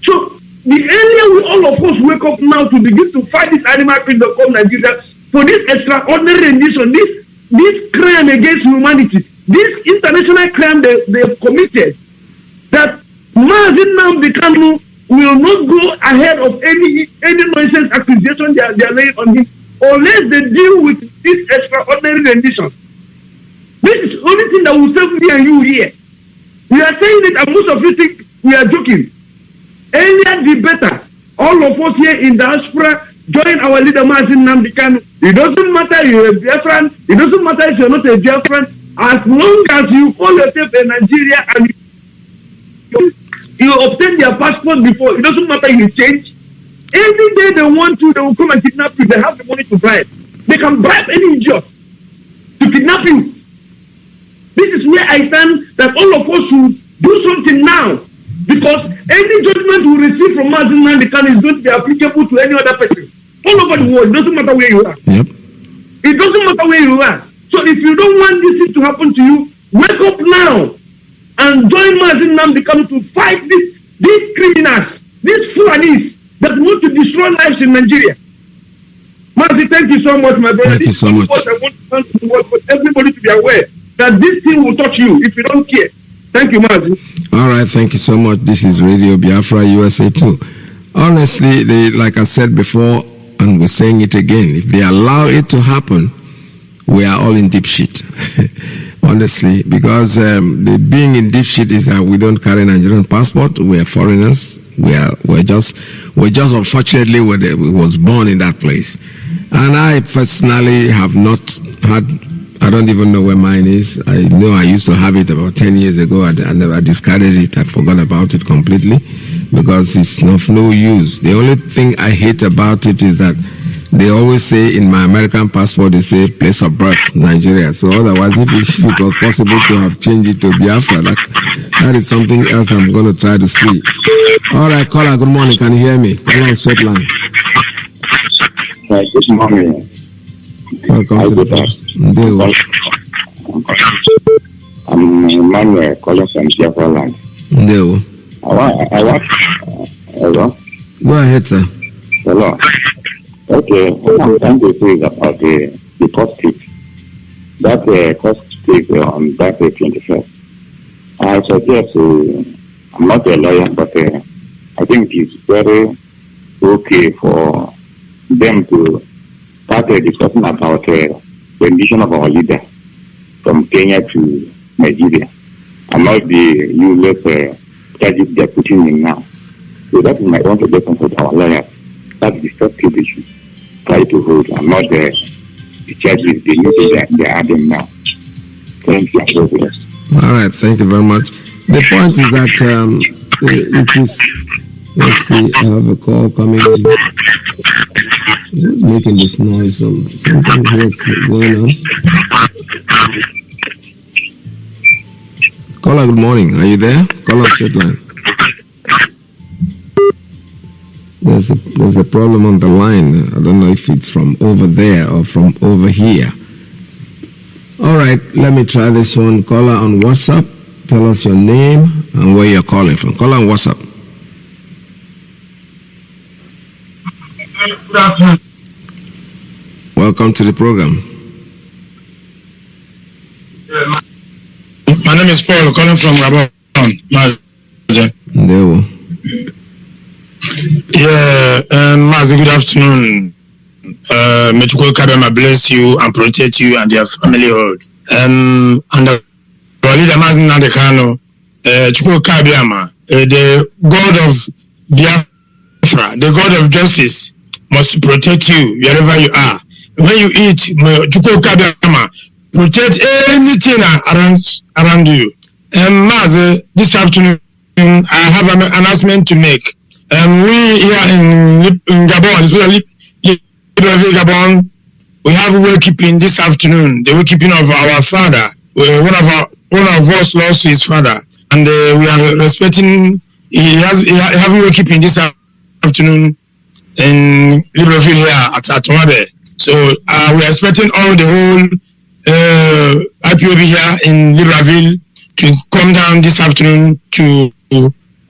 So the earlier we all of us wake up now to begin to fight this animal kingdom called Nigeria for this extraordinary rendition, this crime against humanity, this international crime they have committed, that Mazi Nnamdi Kanu will not go ahead of any nonsense accusation they are laying on him unless they deal with this extraordinary rendition. This is the only thing that will save me and you here. We are saying it, and most of you think we are joking. Earlier the better. All of us here in diaspora join our leader Mazi Nnamdi Kanu. It doesn't matter if you're a Biafran, it doesn't matter if you're not a Biafran, as long as you call yourself a Nigeria and you obtain their passport before, it doesn't matter if you change. Any day they want to, they will come and kidnap you. They have the money to bribe. They can bribe any idiot to kidnap you. This is where I stand, that all of us should do something now. Because any judgment we receive from Mazi Nnamdi Kanu is going to be applicable to any other person. All over the world, it doesn't matter where you are. Yep. It doesn't matter where you are. So if you don't want this thing to happen to you, wake up now and join Mazi Nnamdi Kanu to fight these criminals, these Fulanis that want to destroy lives in Nigeria. Mazi, thank you so much, my brother. Thank you so much. I want to for everybody to be aware that this thing will touch you if you don't care. Thank you, Mazi. All right, thank you so much. This is Radio Biafra USA 2. Honestly, like I said before, and we're saying it again, if they allow it to happen, we are all in deep shit. Honestly, because the being in deep shit is that we don't carry Nigerian passport. We are foreigners. We're just unfortunately we was born in that place. And I personally have not had. I don't even know where mine is. I know I used to have it about 10 years ago. I never discarded it. I forgot about it completely because it's of no use. The only thing I hate about it is that they always say in my American passport, they say place of birth, Nigeria. So otherwise, if it was possible to have changed it to Biafra, that is something else I'm going to try to see. All right, caller, good morning. Can you hear me? Call on straight line. Good morning. Welcome to the podcast. I'm Emmanuel calling from Biafra land. Hello? Go ahead, sir. Hello. Okay, what I'm trying to say is about the court case. That court case on that 21st. I suggest, I'm not a lawyer, but I think it's very okay for them to start discussing about the rendition of our leader from Kenya to Nigeria and not the useless strategy they're putting in now. So that is my own suggestion for our lawyers. That's the first issue. try to hold, and not the charges, the new thing that they are adding now. Thank you. All right, thank you very much. The point is that it is. Let's see, I have a call coming in. Who's making this noise? Something here's going on. Caller, good morning. Are you there? Caller, straight line. There's a problem on the line. I don't know if it's from over there or from over here. All right, let me try this one. Caller on WhatsApp. Tell us your name and where you're calling from. Caller on WhatsApp. Good afternoon. Welcome to the program. My name is Paul, calling from Gabon. Mazi, good afternoon. May Chukwu Kabiyama bless you and protect you and your family hold. And our leader Mazi Nnamdi Kanu, Chukwu Kabiyama, the God of Biafra, the God of justice, must protect you wherever you are. When you eat, Chukwu Kabiyama, protect anything around you. And Mazi, this afternoon, I have an announcement to make. We here in Gabon, especially Gabon, we have wakekeeping this afternoon. The wakekeeping of our father. One of us lost his father, and we are respecting. He have wakekeeping this afternoon in Libreville here at Atwade. So we are expecting all the whole IPOB here in Libreville to come down this afternoon to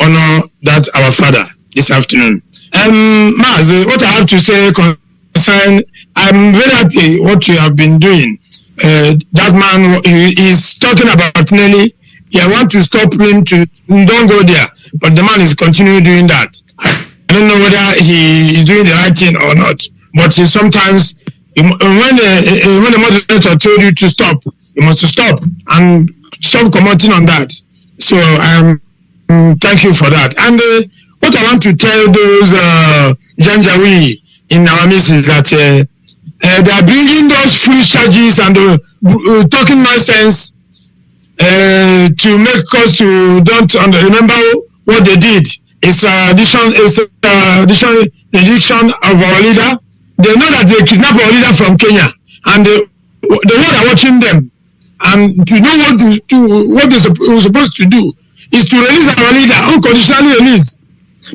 honor that our father this afternoon. Maz, what I have to say concern, I'm very happy what you have been doing. That man is talking about Nelly. I want to stop him to don't go there, but the man is continuing doing that. I don't know whether he is doing the right thing or not, but sometimes when the moderator told you to stop, you must stop and stop commenting on that. So thank you for that. And what I want to tell those Janjaweed in our midst is that they are bringing those foolish charges and talking nonsense to make us to don't remember what they did. It's addiction of our leader. They know that they kidnapped our leader from Kenya, and the world are watching them. And to know what they're supposed to do is to release our leader, unconditionally release,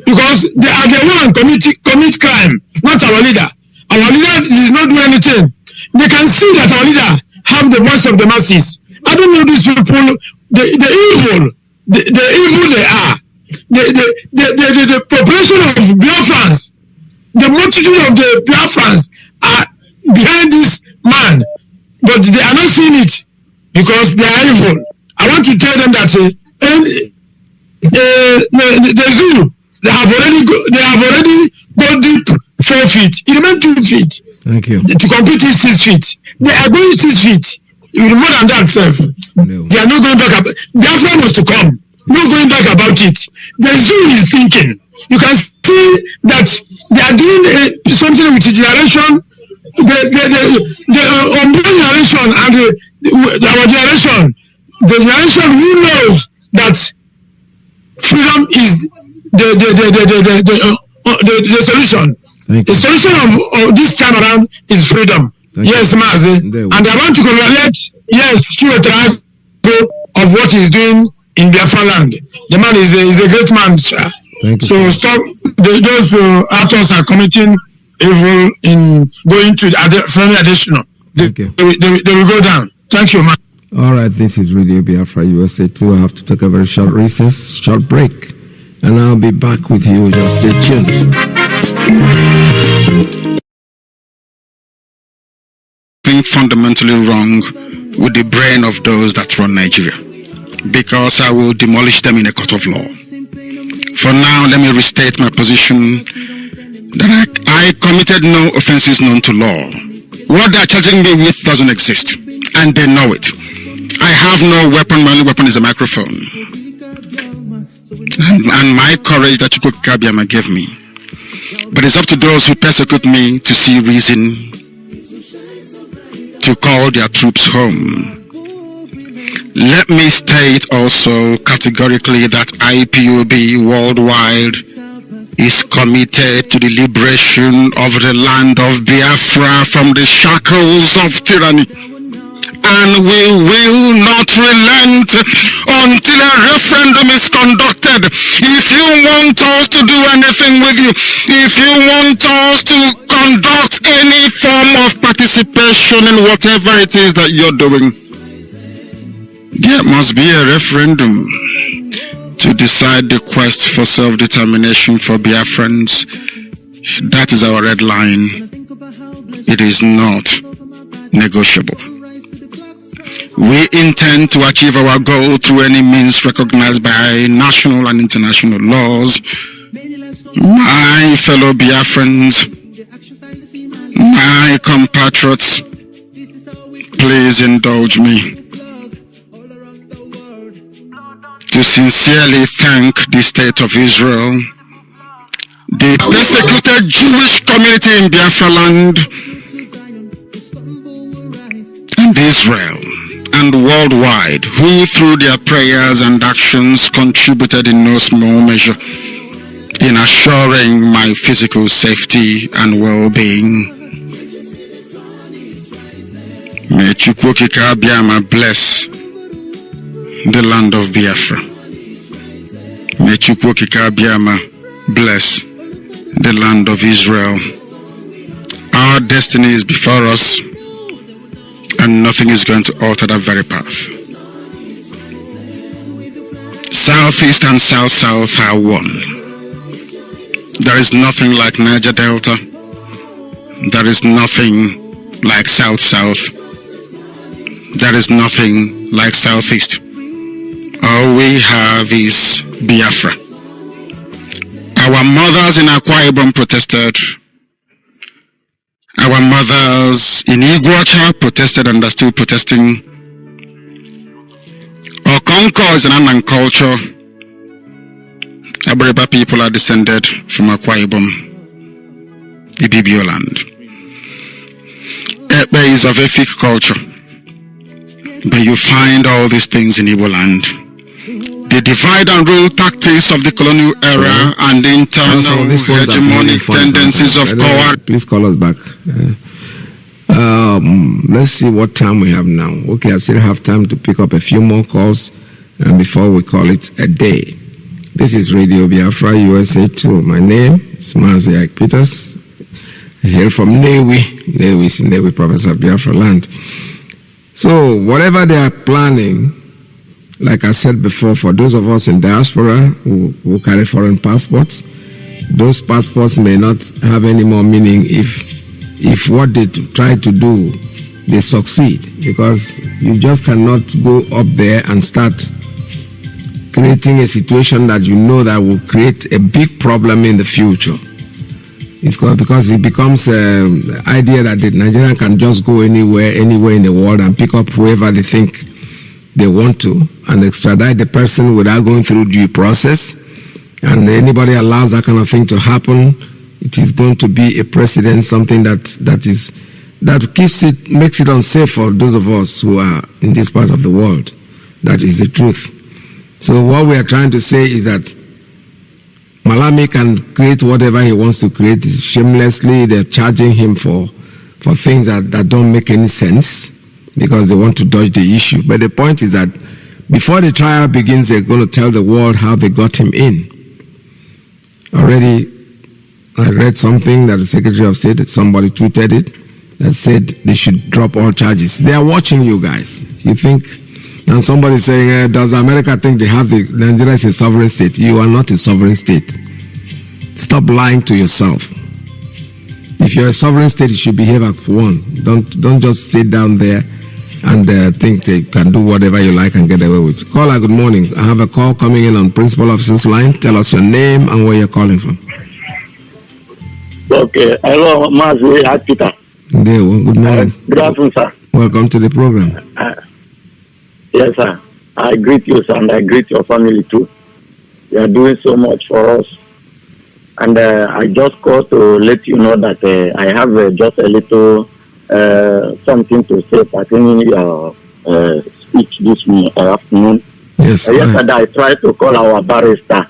because they are the one commit crime, not our leader. Our leader is not doing anything. They can see that our leader have the voice of the masses. I don't know these people, the evil they are. The population of Biafrans, the multitude of the Biafrans are behind this man, but they are not seeing it because they are evil. I want to tell them that the zoo, they have already gone deep 4 feet. It remains 2 feet. Thank you. To complete it 6 feet. They are going 6 feet. With more than that, no. They are not going back. Biafra was to come. No going back about it. The zoo is thinking. You can see that they are doing something with the generation, the unborn generation and our generation. The generation who knows that freedom is the solution. The solution of this time around is freedom. Yes, Mazi. And I want to congratulate, Chiwetel of what he's doing in Biafra land. The man is a great man, sir. So stop. Those actors are committing evil in going to friendly additional. They will go down. Thank you, man. All right, this is Radio Biafra USA 2. I have to take a very short recess, short break, and I'll be back with you. Just stay tuned. Fundamentally wrong with the brain of those that run Nigeria, because I will demolish them in a court of law. For now, let me restate my position that I committed no offenses known to law. What they're charging me with doesn't exist, and they know it. I have no weapon. My only weapon is a microphone and my courage that Chukwu Kabiyama gave me. But it's up to those who persecute me to see reason to call their troops home. Let me state also categorically that IPOB worldwide is committed to the liberation of the land of Biafra from the shackles of tyranny. And we will not relent until a referendum is conducted. If you want us to do anything with you, if you want us to conduct any form of participation in whatever it is that you're doing, there must be a referendum to decide the quest for self-determination for Biafrans. That is our red line. It is not negotiable. We intend to achieve our goal through any means recognized by national and international laws. My fellow Biafrans, my compatriots, please indulge me to sincerely thank the State of Israel, the persecuted Jewish community in Biafra land, and Israel, and worldwide, who through their prayers and actions contributed in no small measure in assuring my physical safety and well-being. May Chukwokika Abiyama bless the land of Biafra. May Chukwokika Abiyama bless the land of Israel. Our destiny is before us, and nothing is going to alter that very path. Southeast and South-South are one. There is nothing like Niger Delta. There is nothing like South-South. There is nothing like Southeast. All we have is Biafra. Our mothers in Akwa Ibom protested. Our mothers in Iguacha protested and are still protesting. Okonko is an Anan culture. Aboriba people are descended from Akwa Ibom, the Ibibio land. Ekpe is of Efik culture. But you find all these things in Igbo land. The divide and rule tactics of the colonial era and the internal hegemonic tendencies of power. Please call us back. Let's see what time we have now. Okay, I still have time to pick up a few more calls before we call it a day. This is Radio Biafra USA 2. My name is Mazi Nnamdi here from Newi. Newi is Newi, province of Biafra land. So whatever they are planning, like I said before, for those of us in diaspora who carry foreign passports, those passports may not have any more meaning if what they try to do, they succeed, because you just cannot go up there and start creating a situation that you know that will create a big problem in the future. It's because it becomes an idea that the Nigerian can just go anywhere in the world and pick up whoever they think they want to and extradite the person without going through due process. And anybody allows that kind of thing to happen, it is going to be a precedent, something that makes it unsafe for those of us who are in this part of the world. That is the truth. So what we are trying to say is that Malami can create whatever he wants to create shamelessly. They're charging him for things that don't make any sense because they want to dodge the issue. But the point is that before the trial begins, they're going to tell the world how they got him in. Already, I read something that the Secretary of State, somebody tweeted it, that said they should drop all charges. They are watching you guys. You think, and somebody saying, does America think they have Nigeria is a sovereign state? You are not a sovereign state. Stop lying to yourself. If you're a sovereign state, you should behave as one. Don't just sit down there and think they can do whatever you like and get away with. Caller, good morning. I have a call coming in on Principal Officer's line. Tell us your name and where you're calling from. Okay. Hello, Mazi Nnamdi. Good morning. Good afternoon, sir. Welcome to the program. Yes, sir. I greet you, sir, and I greet your family too. You are doing so much for us. And I just called to let you know that I have just a little something to say pertaining your speech this afternoon. Yes. Yesterday I tried to call our barrister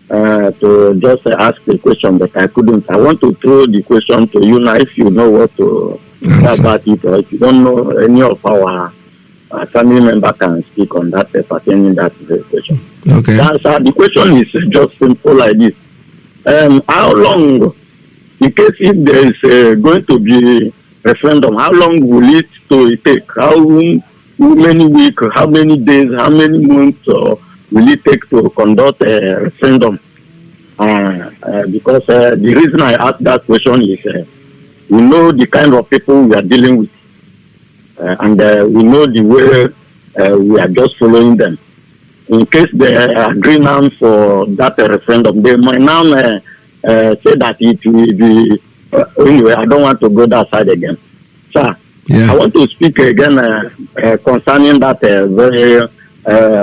to just ask the question, but I couldn't. I want to throw the question to you now if you know what to say about it, or if you don't know, any of our family member can speak on that pertaining that question. Okay. So the question is just simple like this. How long, in case if there is going to be referendum, how long will it take? How many weeks, how many days, how many months will it take to conduct a referendum? Because the reason I ask that question is we know the kind of people we are dealing with, and we know the way we are just following them. In case they agree now for that referendum, they might now say that it will be, anyway, I don't want to go that side again. Sir, I want to speak again concerning that very,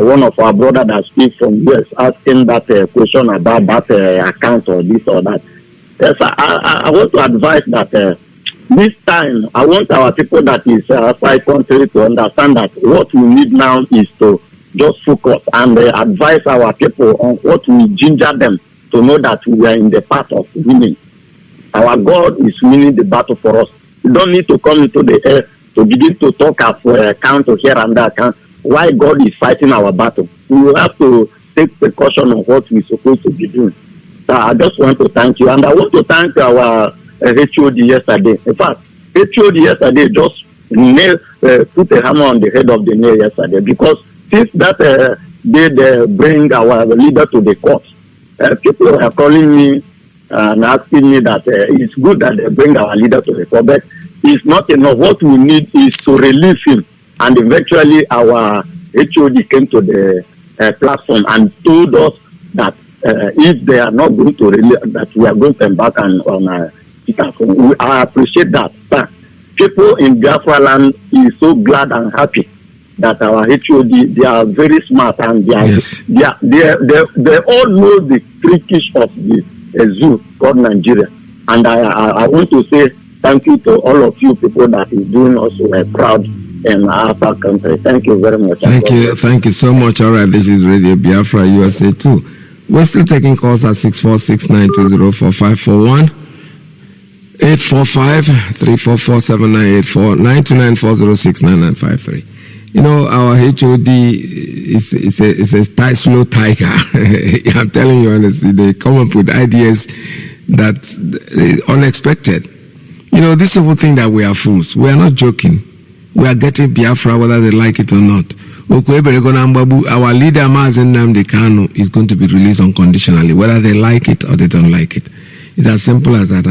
one of our brothers that speaks from US asking that question about that account or this or that. Yes, I want to advise that this time, I want our people that is outside country to understand that what we need now is to just focus and advise our people on what will ginger them to know that we are in the path of winning. Our God is winning the battle for us. We don't need to come into the air to begin to talk of account here and that account. Why God is fighting our battle? We will have to take precaution on what we're supposed to be doing. So I just want to thank you. And I want to thank our HOD yesterday. In fact, HOD yesterday just put a hammer on the head of the nail yesterday, because since that they bring our leader to the court, people are calling me and asking me that it's good that they bring our leader to the court, but it's not enough. What we need is to release him. And eventually our HOD came to the platform and told us that if they are not going to release, that we are going to embark on I appreciate that. But people in Biafra land is so glad and happy that our HOD, they are very smart, and they all know the trickish of the zoo called Nigeria. And I want to say thank you to all of you people that is doing us proud in our country. Thank you very much. Thank you so much. All right, this is Radio Biafra USA 2. We're still taking calls at 646-920-4541, 845-344-7984, 929-406-9953. You know, our HOD is a slow tiger. I'm telling you honestly, they come up with ideas that is unexpected. You know, this whole thing that we are fools. We are not joking. We are getting Biafra whether they like it or not. Our leader, Mazi Nnamdi Kanu, is going to be released unconditionally, whether they like it or they don't like it. It's as simple as that.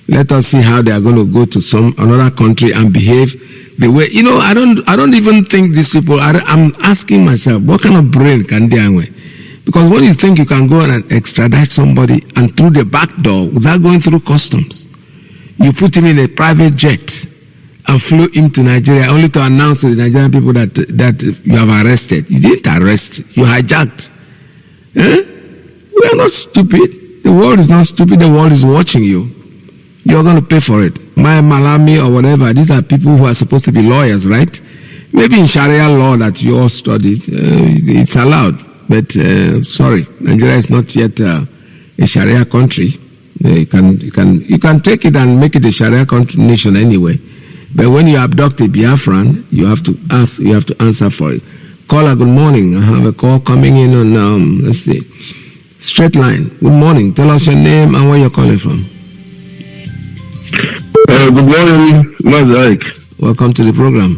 Let us see how they are going to go to another country and behave the way. You know, I don't even think these people. I'm asking myself, what kind of brain can they have? Because when you think you can go and extradite somebody and through the back door without going through customs, you put him in a private jet and flew him to Nigeria only to announce to the Nigerian people that you have arrested. You didn't arrest. You hijacked. We are not stupid. The world is not stupid. The world is watching you. You're going to pay for it. My Malami or whatever, these are people who are supposed to be lawyers, right? Maybe in Sharia law that you all studied, it's allowed. But sorry, Nigeria is not yet a Sharia country. You can take it and make it a Sharia country nation anyway. But when you abduct a Biafran, you have to answer for it. Caller, good morning. I have a call coming in on let's see, straight line. Good morning. Tell us your name and where you're calling from. Good morning, Mazi. Welcome to the program.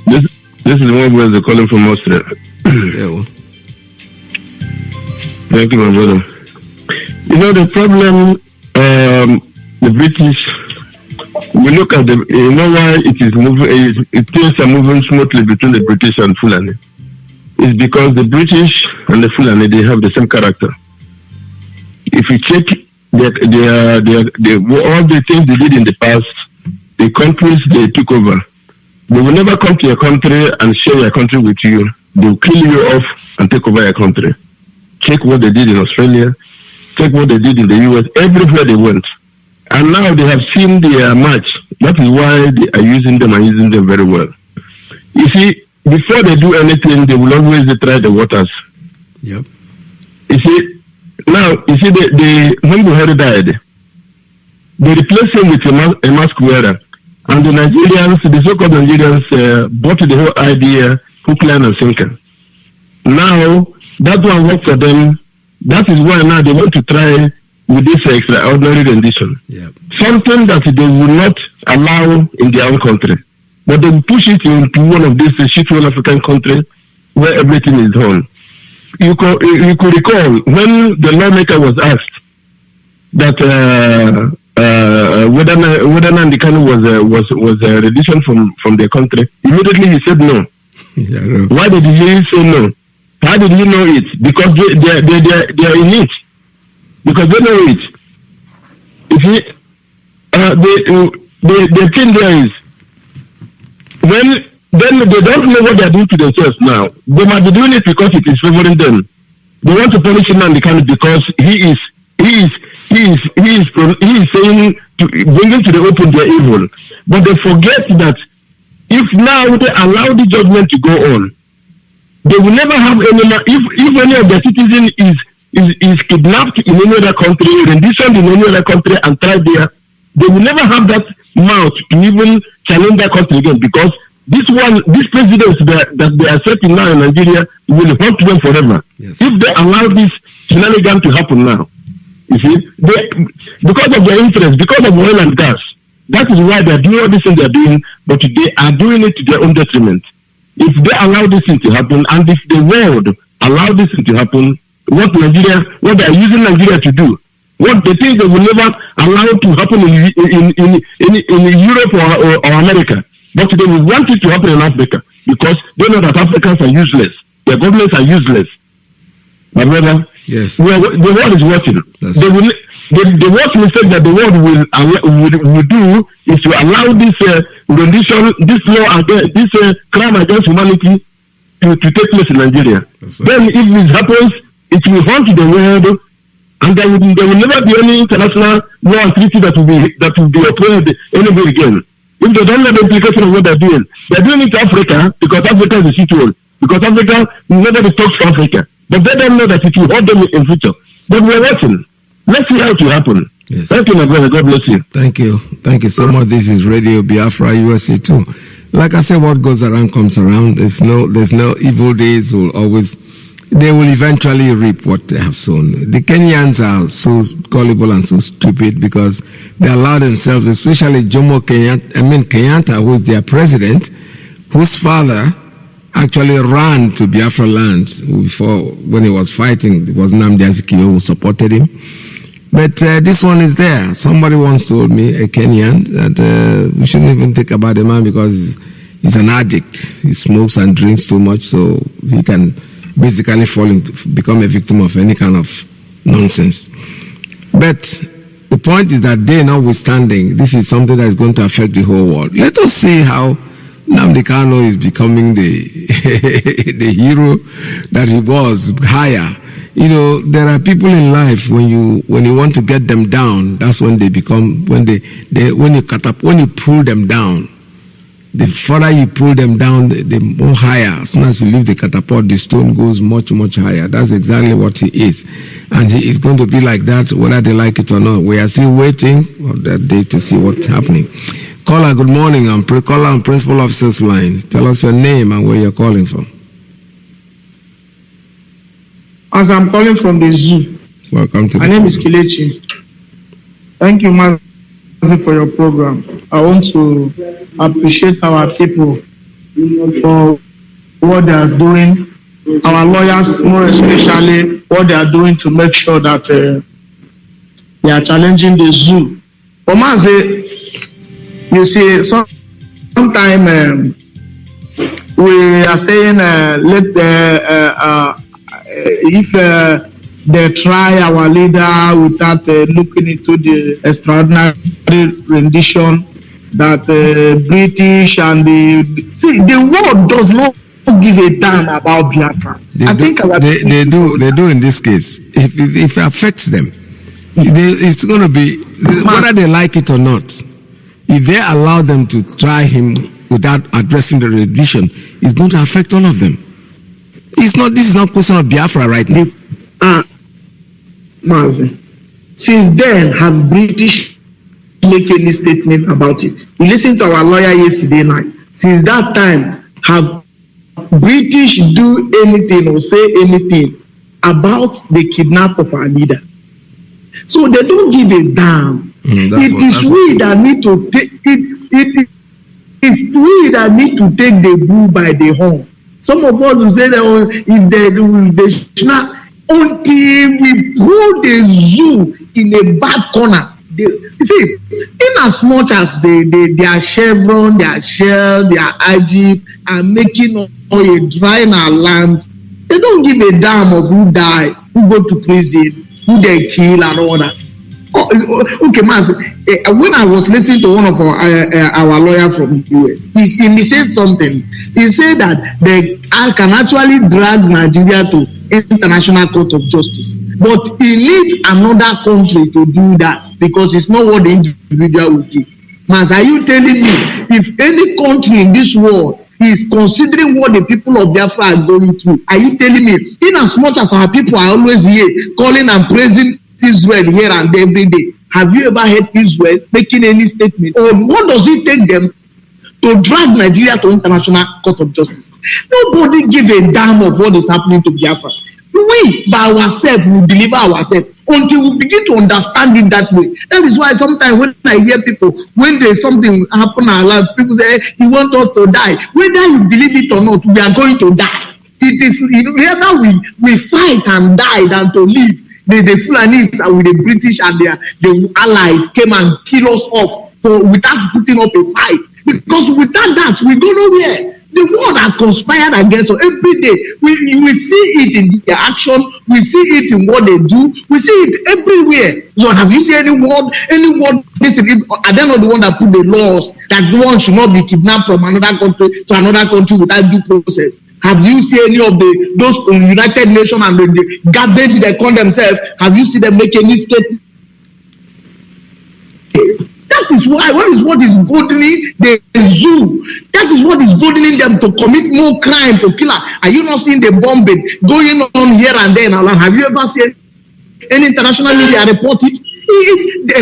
This is the one where they're calling from Austria. Yeah, well. Thank you, my brother. You know the problem. The British. We look at the. You know why it is moving. Things are moving smoothly between the British and Fulani. It's because the British and the Fulani, they have the same character. If you check all the things they did in the past, the countries they took over, they will never come to your country and share your country with you. They will kill you off and take over your country. Check what they did in Australia. Check what they did in the US. Everywhere they went. And now they have seen their match. That is why they are using them and using them very well. You see, before they do anything, they will always try the waters. Yep. You see, now, you see, when Buhari died, they replaced him with a mask wearer. And the Nigerians, the so-called Nigerians, bought the whole idea, hook, line, and sinker. Now, that one worked for them. That is why now they want to try with this extraordinary rendition. Yep. Something that they will not allow in their own country. But they will push it into one of these shithole African countries where everything is done. You could recall when the lawmaker was asked that whether Nnamdi Kanu was a rendition from their country, immediately he said no. Yeah, why did he say no? How did he know it? Because they are in it. Because they know it. You see, the thing there is, when then they don't know what they are doing to themselves now. They might be doing it because it is favoring them. They want to punish Nnamdi Kanu because he is saying to bringing to the open their evil. But they forget that if now they allow the judgment to go on, they will never have any. If any of the citizens is kidnapped in any other country, renditioned in any other country, and tried there, they will never have that mouth to even challenge that country again, because this presidents that they are setting now in Nigeria will haunt them forever. Yes. If they allow this shenanigan to happen now, you see, because of their interest, because of oil and gas, that is why they are doing all this thing they are doing, but they are doing it to their own detriment. If they allow this thing to happen, and if the world allow this thing to happen, what they are using Nigeria to do, what they think they will never allow to happen in Europe or America, but they will want it to happen in Africa because they know that Africans are useless, their governments are useless. My brother, yes, the world is watching. The worst mistake that the world will do is to allow this rendition, this law, this crime against humanity to take place in Nigeria. Then, if this happens, it will haunt the world, and there will never be any international law and treaty that will be upheld anywhere again. If they don't know the implication of what they're doing it to Africa because Africa is a shithole. Because Africa, nobody talks to Africa. But they don't know that it will hurt them in future. But we're watching. Let's see how it will happen. Yes. Thank you, my brother. God bless you. Thank you. Thank you so much. This is Radio Biafra USA 2. Like I said, what goes around comes around. There's no evil days they will eventually reap what they have sown. The Kenyans are so gullible and so stupid because they allow themselves, especially Jomo Kenyatta, who is their president, whose father actually ran to Biafra land before, when he was fighting. It was Nnamdi Kanu who supported him. But this one is there. Somebody once told me, a Kenyan, that we shouldn't even think about the man because he's an addict. He smokes and drinks too much, so he can basically become a victim of any kind of nonsense. But the point is that they, notwithstanding, this is something that is going to affect the whole world. Let us see how Nnamdi Kanu is becoming the hero that he was higher. You know, there are people in life when you want to get them down, that's when they become, when you pull them down. The further you pull them down, the more higher. As soon as you leave the catapult, the stone goes much, much higher. That's exactly what he is. And he is going to be like that, whether they like it or not. We are still waiting for that day to see what's happening. Caller, good morning. I'm caller on Principal Officer's line. Tell us your name and where you're calling from. As I'm calling from the zoo. Welcome to My name is Kilechi. Thank you, Mazi, for your program. I want to appreciate our people for what they are doing. Our lawyers, more especially, what they are doing to make sure that they are challenging the zoo. For Mazi, you see, sometimes we are saying if they try our leader without looking into the extraordinary rendition that British and the world does not give a damn about Biafra. They do in this case. If it affects them, it's going to be, whether they like it or not, if they allow them to try him without addressing the rendition, it's going to affect all of them. This is not a question of Biafra right now. Mazi, since then, have British make any statement about it? We listened to our lawyer yesterday night. Since that time, have British do anything or say anything about the kidnap of our leader? So they don't give a damn. It is we that need to take the bull by the horn. Some of us will say that if they should not, until we put the zoo in a bad corner. See, in as much as their Chevron, their Shell, their Egypt are making oil dry in our land, they don't give a damn of who die, who go to prison, who they kill and all that. Okay, Mazi, when I was listening to one of our lawyer from the US, he said something. He said that they can actually drag Nigeria to International Court of Justice, but he needs another country to do that because it's not what the individual will do. Mazi, are you telling me if any country in this world is considering what the people of Biafra are going through, are you telling me, in as much as our people are always here calling and praising Israel here and there every day, have you ever heard Israel making any statement? Or what does it take them to drag Nigeria to International Court of Justice? Nobody give a damn of what is happening to Biafra. We, by ourselves, will deliver ourselves until we begin to understand it that way. That is why sometimes when I hear people, when there's something happen in our life, people say, he wants us to die. Whether you believe it or not, we are going to die. It is rather we fight and die than to live. The Fulanis with the British and their allies came and kill us off without putting up a fight. Because without that, we go nowhere. The world are conspired against us every day. We see it in their action. We see it in what they do. We see it everywhere. So have you seen any word? Are they not the one that put the laws that one should not be kidnapped from another country to another country without due process? Have you seen any of those United Nations and the garbage they call themselves? Have you seen them make any statement? That is why, what is burdening the zoo? That is what is burdening them to commit more crime, to kill. Are you not seeing the bombing going on here and there in our land? Have you ever seen any international media report it?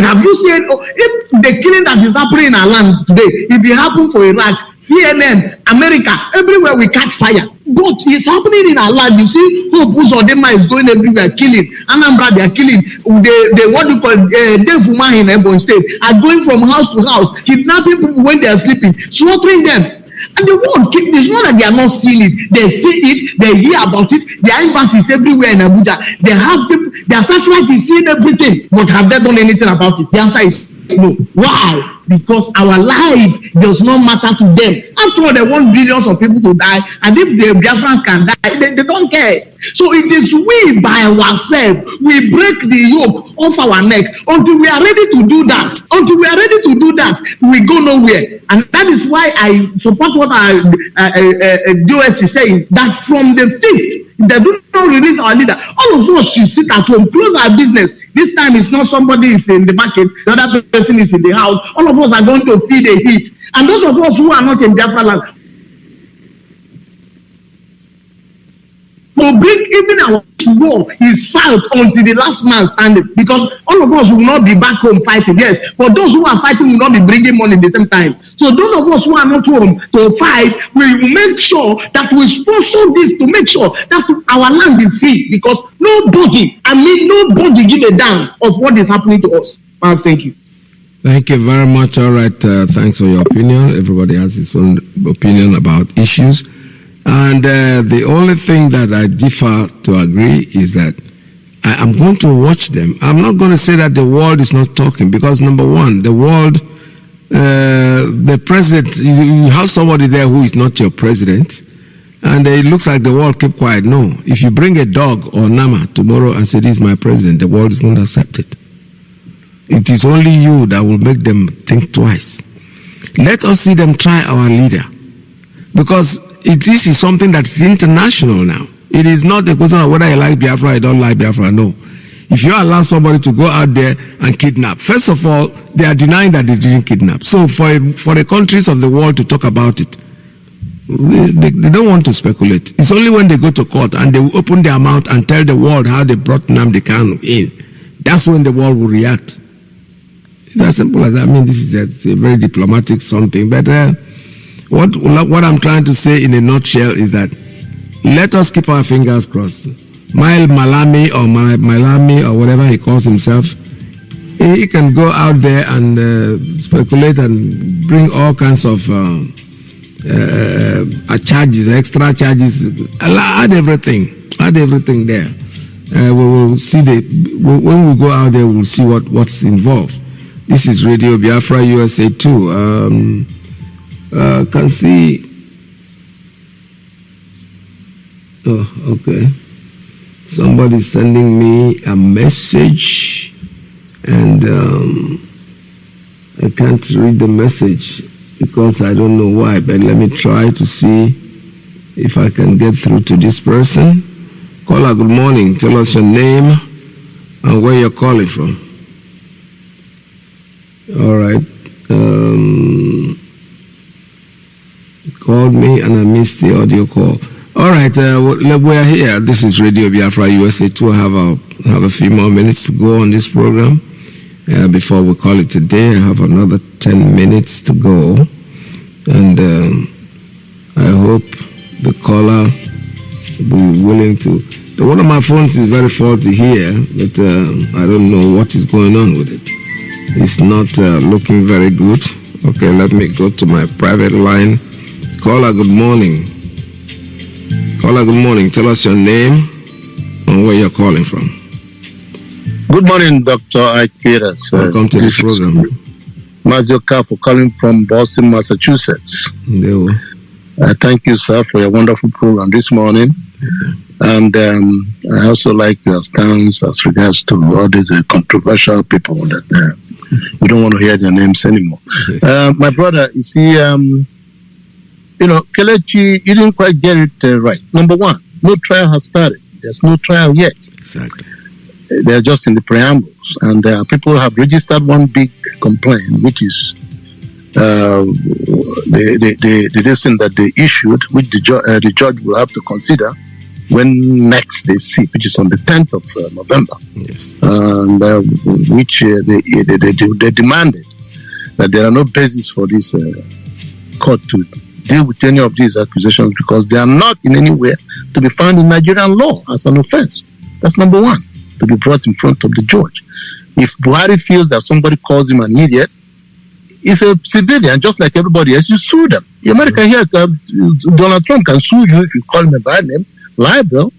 Have you seen if the killing that is happening in our land today, if it happened for Iraq, CNN, America, everywhere we catch fire. But it's happening in our land. You see, Hope Uzodinma is going everywhere, killing. Anambra, they are killing. They what you call Devuma in Ebonyi State are going from house to house, kidnapping people when they are sleeping, slaughtering them. And the world, it's not that they are not seeing it. They see it, they hear about it. There are embassies everywhere in Abuja. They have people, their satellite is seeing everything. But have they done anything about it? The answer is no. Why? Because our life does not matter to them. After all, they want billions of people to die, and if the Biafrans can die, they don't care. So it is we by ourselves, we break the yoke off our neck. Until we are ready to do that, we go nowhere. And that is why I support what DOS is saying, that from the 5th, they do not release our leader. All of us should sit at home, close our business. This time it's not somebody is in the market, the other person is in the house. All of us are going to feel the heat. And those of us who are not in Biafra land, to bring even our war is fought until the last man standing, because all of us will not be back home fighting, yes, but those who are fighting will not be bringing money at the same time. So those of us who are not home to fight, we will make sure that we sponsor this to make sure that our land is free, because nobody give a damn of what is happening to us. Thank you. Thank you very much. All right, thanks for your opinion. Everybody has his own opinion about issues. And the only thing that I differ to agree is that I'm going to watch them. I'm not going to say that the world is not talking, because number one, the world, the president, you have somebody there who is not your president, and it looks like the world keep quiet. No, if you bring a dog or Nama tomorrow and say, this is my president, the world is going to accept it. It is only you that will make them think twice. Let us see them try our leader. Because this is something that's international now. It is not a question of whether I like Biafra or I don't like Biafra. No. If you allow somebody to go out there and kidnap, first of all, they are denying that they didn't kidnap. So for the countries of the world to talk about it, they don't want to speculate. It's only when they go to court and they will open their mouth and tell the world how they brought Nnamdi Kanu in. That's when the world will react. It's as simple as that. I mean, this is a very diplomatic something. But what I'm trying to say in a nutshell is that let us keep our fingers crossed. Malami or whatever he calls himself, he can go out there and speculate and bring all kinds of charges, extra charges, add everything there. We will see when we go out there, we will see what's involved. This is Radio Biafra USA 2. Can see. Oh, okay. Somebody's sending me a message, and I can't read the message because I don't know why. But let me try to see if I can get through to this person. Caller, good morning. Tell us your name and where you're calling from. All right. Called me and I missed the audio call. All right, we are here. This is Radio Biafra USA 2. I have a few more minutes to go on this program before we call it today. I have another 10 minutes to go, and I hope the caller will be willing to. One of my phones is very faulty here, but I don't know what is going on with it. It's not looking very good. Okay, let me go to my private line. Caller, good morning. Caller, good morning. Tell us your name and where you're calling from. Good morning, Dr. Ike Peters. Welcome to the program. Mazi Nnamdi calling from Boston, Massachusetts. Thank you, sir, for your wonderful program this morning. And I also like your stance as regards to all these controversial people that we don't want to hear their names anymore. My brother, you see, Kelechi, you didn't quite get it right. Number one, no trial has started. There's no trial yet. Exactly. They're just in the preambles. And people have registered one big complaint, which is the lesson that they issued, which the judge will have to consider when next they see, which is on the 10th of November. Yes. And which they demanded that there are no basis for this court to deal with any of these accusations because they are not in any way to be found in Nigerian law as an offense. That's number one, to be brought in front of the judge. If Buhari feels that somebody calls him an idiot, he's a civilian, just like everybody else. You sue them. In America here, Donald Trump can sue you if you call him a bad name, libel,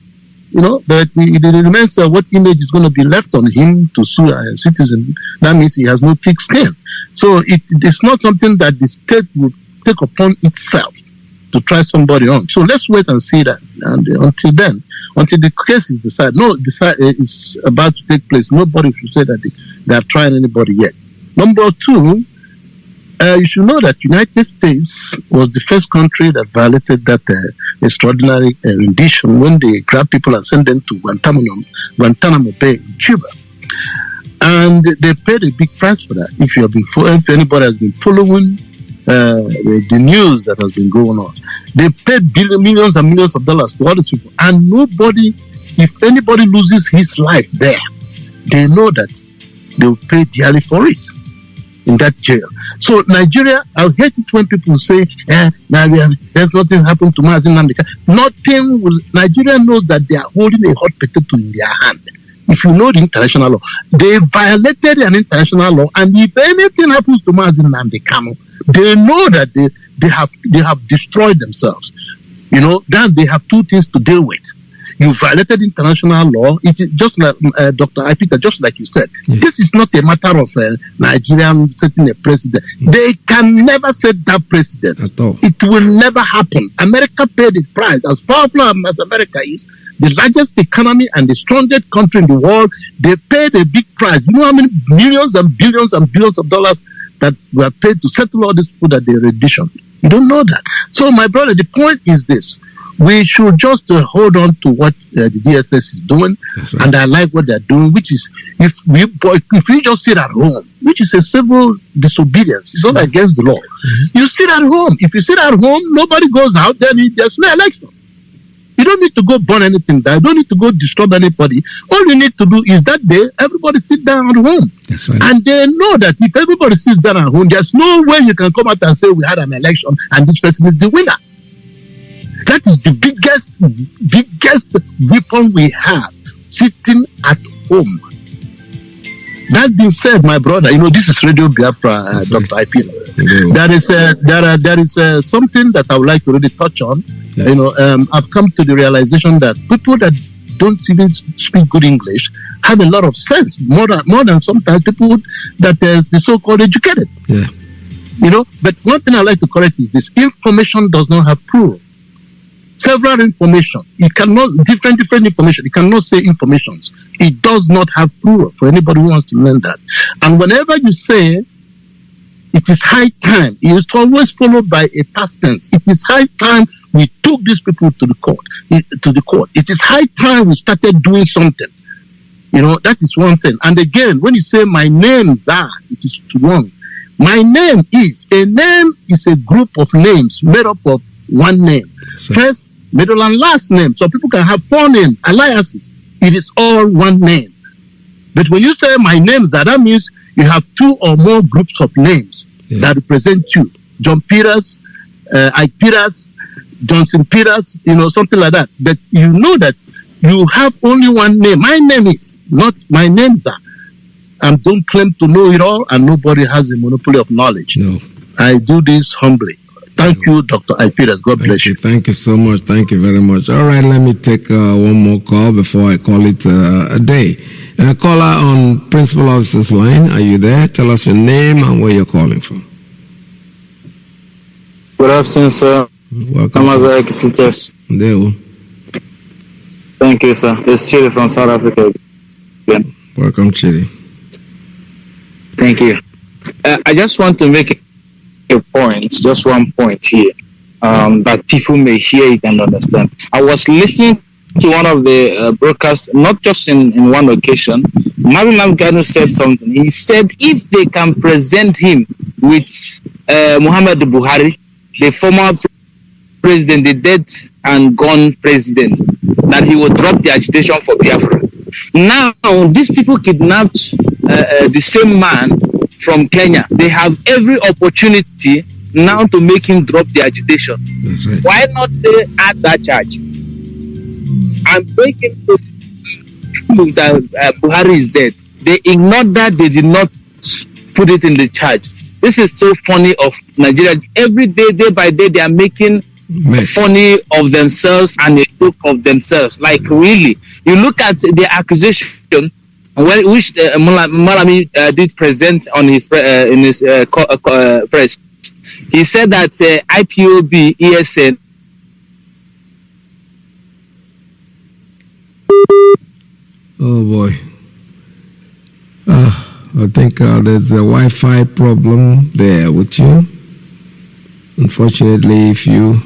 but it remains what image is going to be left on him to sue a citizen. That means he has no thick skin. So it's not something that the state would take upon itself to try somebody on. So let's wait and see that. And until the case is decided, is about to take place, nobody should say that they have tried anybody yet. Number two, you should know that United States was the first country that violated that extraordinary rendition when they grabbed people and sent them to Guantanamo Bay in Cuba. And they paid a big price for that. If anybody has been following the news that has been going on, they paid millions and millions of dollars to all these people, and if anybody loses his life there, they know that they will pay dearly for it in that jail. So Nigeria, I hate it when people say, there's nothing happened to Mazi Nnamdi Kanu. Nothing will. Nigeria knows that they are holding a hot potato in their hand. If you know the international law, they violated an international law, and if anything happens to Mazi Nnamdi Kanu, they know that they have destroyed themselves. Then they have two things to deal with. You violated international law. It is just like Dr. Ipita, just like you said. Yes. This is not a matter of Nigerian setting a president. They can never set that president. At all. It will never happen. America paid the price. As powerful as America is, the largest economy and the strongest country in the world, they paid a big price. You know how many millions and billions and billions of dollars that were paid to settle all these people that they renditioned? You don't know that. So, my brother, the point is this. We should just hold on to what the DSS is doing, right. And I like what they're doing, which is if we just sit at home, which is a civil disobedience, it's not against the law. Mm-hmm. You sit at home. If you sit at home, nobody goes out, then there's no election. You don't need to go burn anything down. You don't need to go disturb anybody. All you need to do is that day, everybody sit down at home. That's right. And they know that if everybody sits down at home, there's no way you can come out and say we had an election and this person is the winner. That is the biggest weapon we have, sitting at home. That being said, my brother, this is Radio Biafra, Dr. IP. There is something that I would like to really touch on. Yes. I've come to the realization that people that don't even speak good English have a lot of sense, more than sometimes people that are the so-called educated. Yeah. But one thing I like to correct is this: information does not have plural. Several information. You cannot different information. You cannot say informations. It does not have plural for anybody who wants to learn that. And whenever you say it is high time, it is always followed by a past tense. It is high time we took these people to the court. It is high time we started doing something. That is one thing. And again, when you say my names are, it is wrong. My name is a group of names made up of one name. First, middle, and last name. So people can have 4 names, aliases. It is all one name. But when you say my names, that means you have 2 or more groups of names that represent you. John Peters, Ike Peters, Johnson Peters, something like that. But you know that you have only one name. My name is, not my names are. And don't claim to know it all, and nobody has a monopoly of knowledge. No. I do this humbly. Thank you, Dr. I. Peters. God bless you. Thank you so much. Thank you very much. All right, let me take one more call before I call it a day. And a caller on Principal Officer's line. Are you there? Tell us your name and where you're calling from. Good afternoon, sir. Welcome. Mazi Peters. Thank you, sir. It's Chile from South Africa again. Welcome, Chile. Thank you. I just want to make a point, just one point here, that people may hear it and understand. I was listening to one of the broadcasts, not just in one occasion. Mazi Nnamdi Kanu said something. He said if they can present him with Muhammad Buhari, the former president, the dead and gone president, that he will drop the agitation for Biafra. Now, these people kidnapped the same man from Kenya. They have every opportunity now to make him drop the agitation. That's right. Why not they add that charge and make him that Buhari is dead? They ignored that. They did not put it in the charge. This is so funny of Nigeria. Every day, day by day, they are making funny of themselves and a joke of themselves. Like, really, you look at the accusation which Malami did present on his in his press. He said that IPOB, ESN. Oh boy. I think there's a Wi-Fi problem there with you. Unfortunately, if you...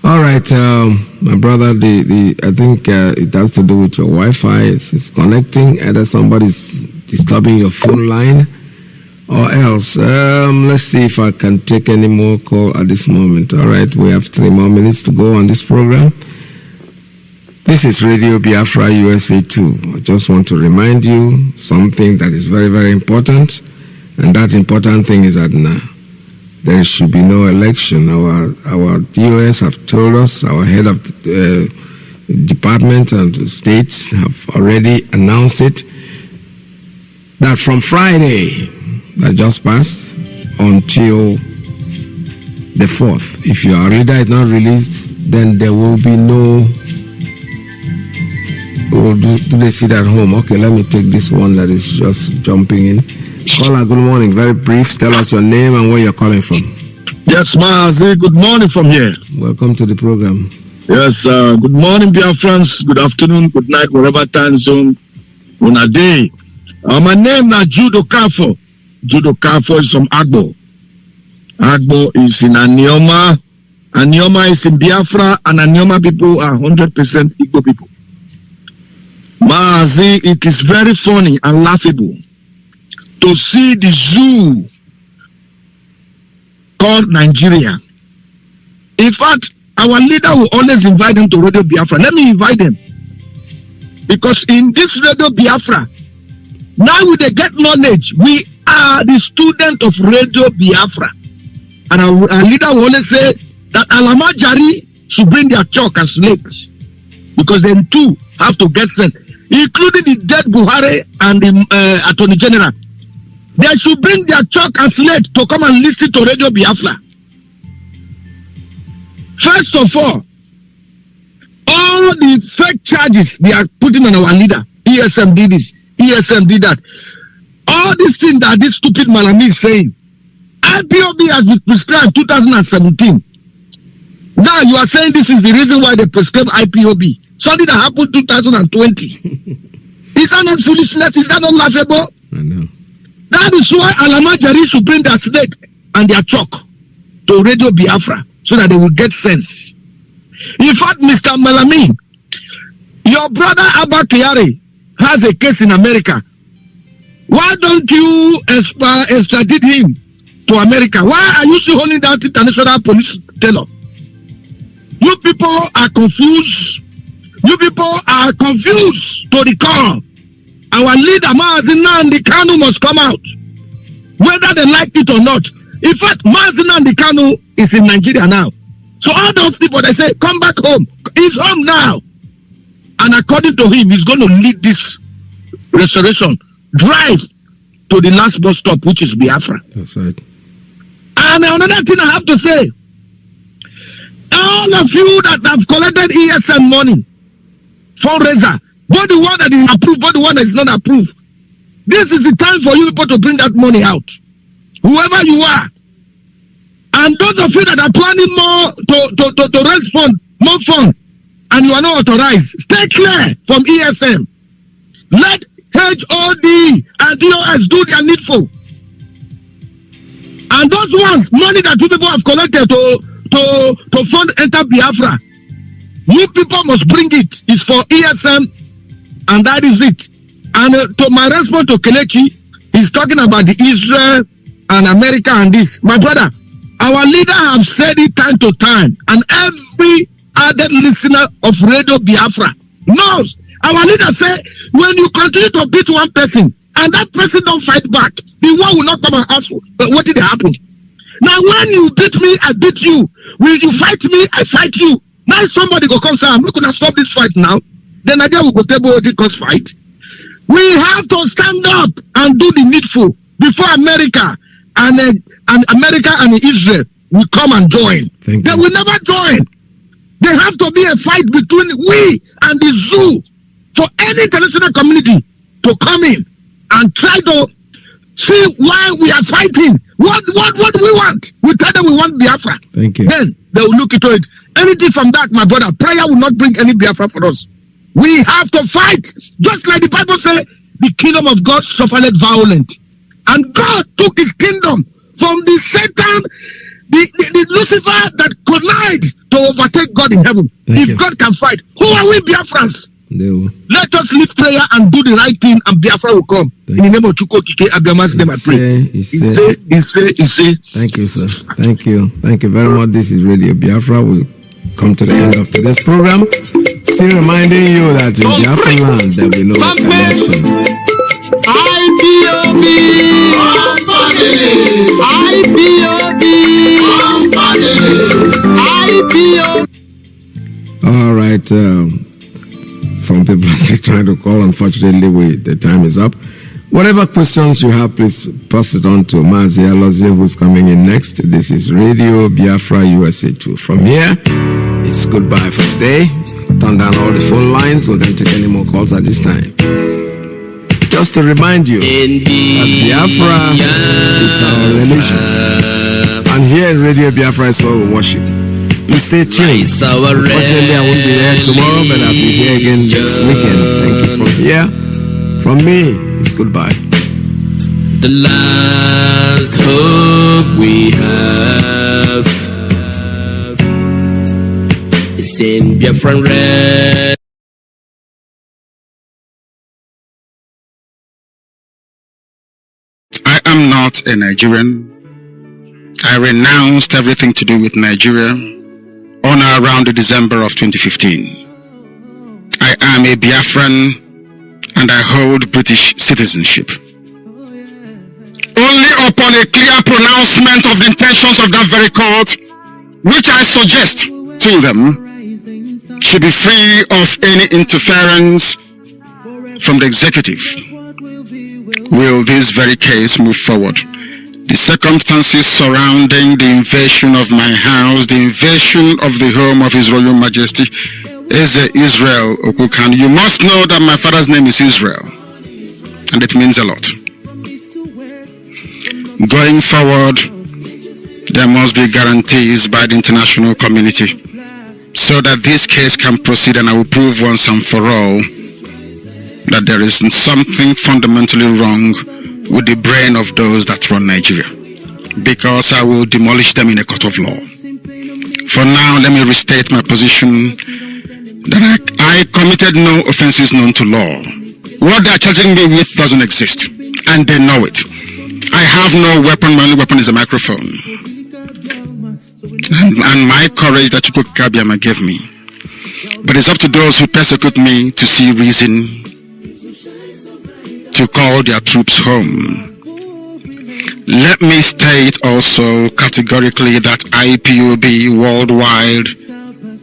All right, my brother, I think it has to do with your Wi-Fi. It's connecting. Either somebody's disturbing your phone line or else. Let's see if I can take any more call at this moment. All right, we have 3 more minutes to go on this program. This is Radio Biafra USA 2. I just want to remind you something that is very, very important. And that important thing is that now there should be no election. Our DOS have told us, our head of department and states have already announced it, that from Friday that just passed until the 4th, if your reader is not released, then there will be no... Do they sit at home? Okay, let me take this one that is just jumping in. Caller, good morning. Very brief. Tell us your name and where you're calling from. Yes, Mazi. Good morning from here. Welcome to the program. Yes, good morning, Biafrans. Good afternoon, good night, wherever time zone on a day. My name is Judo Kafo. Judo Kafo is from Agbo. Agbo is in Anioma. Anioma is in Biafra, and Anioma people are 100% Igbo people. Mazi, it is very funny and laughable to see the zoo called Nigeria. In fact, our leader will always invite them to Radio Biafra. Let me invite them. Because in this Radio Biafra, now they get knowledge. We are the student of Radio Biafra. And our leader will always say that Alama Jari should bring their chalk and slate. Because them too have to get sense. Including the dead Buhari and the Attorney General. They should bring their chalk and slate to come and listen to Radio Biafra. First of all the fake charges they are putting on our leader. ESM did this, ESM did that. All these things that this stupid Malami is saying. IPOB has been prescribed 2017. Now you are saying this is the reason why they prescribed IPOB. Something that happened 2020. Is that not foolishness? Is that not laughable? I know. That is why Alama Jari should bring their snake and their chalk to Radio Biafra so that they will get sense. In fact, Mr. Malami, your brother Abba Kyari has a case in America. Why don't you extradite him to America? Why are you still holding that international police tailor? You people are confused. You people are confused to the core. Our leader, Mazi Nnamdi Kanu, must come out. Whether they like it or not. In fact, Mazi Nnamdi Kanu is in Nigeria now. So all those people, they say, come back home. He's home now. And according to him, he's going to lead this restoration drive to the last bus stop, which is Biafra. That's right. And another thing I have to say, all of you that have collected ESM money, fundraiser, both the one that is approved, both the one that is not approved, this is the time for you people to bring that money out. Whoever you are. And those of you that are planning more to raise fund, more fund, and you are not authorized, stay clear from ESM. Let HOD and DOS do their needful. And those ones, money that you people have collected to fund enter Biafra, you people must bring it. It's for ESM, and that is it. And to my response to Kelechi, he's talking about the Israel and America and this. My brother, our leader have said it time to time, and every other listener of Radio Biafra knows. Our leader said, when you continue to beat one person, and that person don't fight back, the one will not come and ask what did happen. Now when you beat me, I beat you. When you fight me, I fight you. Now somebody go come say, I'm not gonna stop this fight now. Then I will go table the cause fight. We have to stand up and do the needful before America and America and Israel will come and join. They will never join. There have to be a fight between we and the zoo for any international community to come in and try to see why we are fighting. What do we want? We tell them we want Biafra. Thank you. Then they will look into it. Anything from that, my brother, prayer will not bring any Biafra for us. We have to fight. Just like the Bible says, the kingdom of God suffered violent. And God took his kingdom from the Satan, the Lucifer that connived to overtake God in heaven. If God can fight, who are we Biafrans? No. Let us lift prayer and do the right thing, and Biafra will come. In the name of Chuko Kike Abiama's name I pray. He say. Thank you, sir. Thank you. Thank you very much. This is Radio Biafra. We'll come to the end of today's program. Still reminding you that in Biafra land there will be no election. IPOB. All right. Some people are still trying to call. Unfortunately, the time is up. Whatever questions you have, please pass it on to Mazi Alozie, who's coming in next. This is Radio Biafra USA 2. From here, it's goodbye for today. Turn down all the phone lines. We're going to take any more calls at this time. Just to remind you that Biafra is our religion. And here in Radio Biafra is where we worship. Please stay tuned. Unfortunately, I won't be there tomorrow, but I'll be here again next weekend. Thank you from here. From me, it's goodbye. the last hope we have is in Biafran red. I am not a Nigerian. I renounced everything to do with Nigeria on or around December of 2015. I am a Biafran and I hold British citizenship. Only upon a clear pronouncement of the intentions of that very court, which I suggest to them, should be free of any interference from the executive, will this very case move forward. The circumstances surrounding the invasion of my house, the invasion of the home of His Royal Majesty, is Israel Oku Kanu. You must know that my father's name is Israel, and it means a lot. Going forward, there must be guarantees by the international community so that this case can proceed, and I will prove once and for all that there is something fundamentally wrong with the brain of those that run Nigeria, because I will demolish them in a court of law. For now, let me restate my position that I committed no offenses known to law. What they are charging me with doesn't exist, and they know it. I have no weapon. My only weapon is a microphone, and my courage that Chukwuka Biama gave me. But it's up to those who persecute me to see reason to call their troops home. Let me state also categorically that IPOB worldwide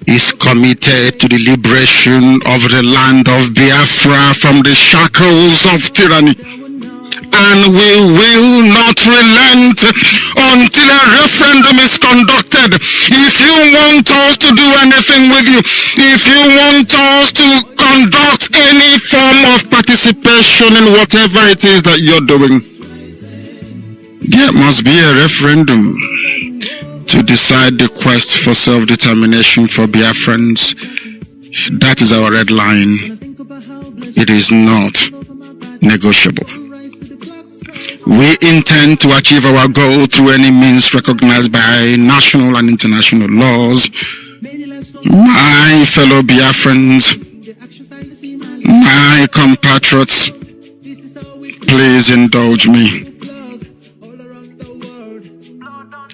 is committed to the liberation of the land of Biafra from the shackles of tyranny. And we will not relent until a referendum is conducted. If you want us to do anything with you, if you want us to conduct any form of participation in whatever it is that you're doing, there must be a referendum to decide the quest for self-determination for Biafrans. That is our red line. It is not negotiable. We intend to achieve our goal through any means recognized by national and international laws. My fellow Biafrans, my compatriots, please indulge me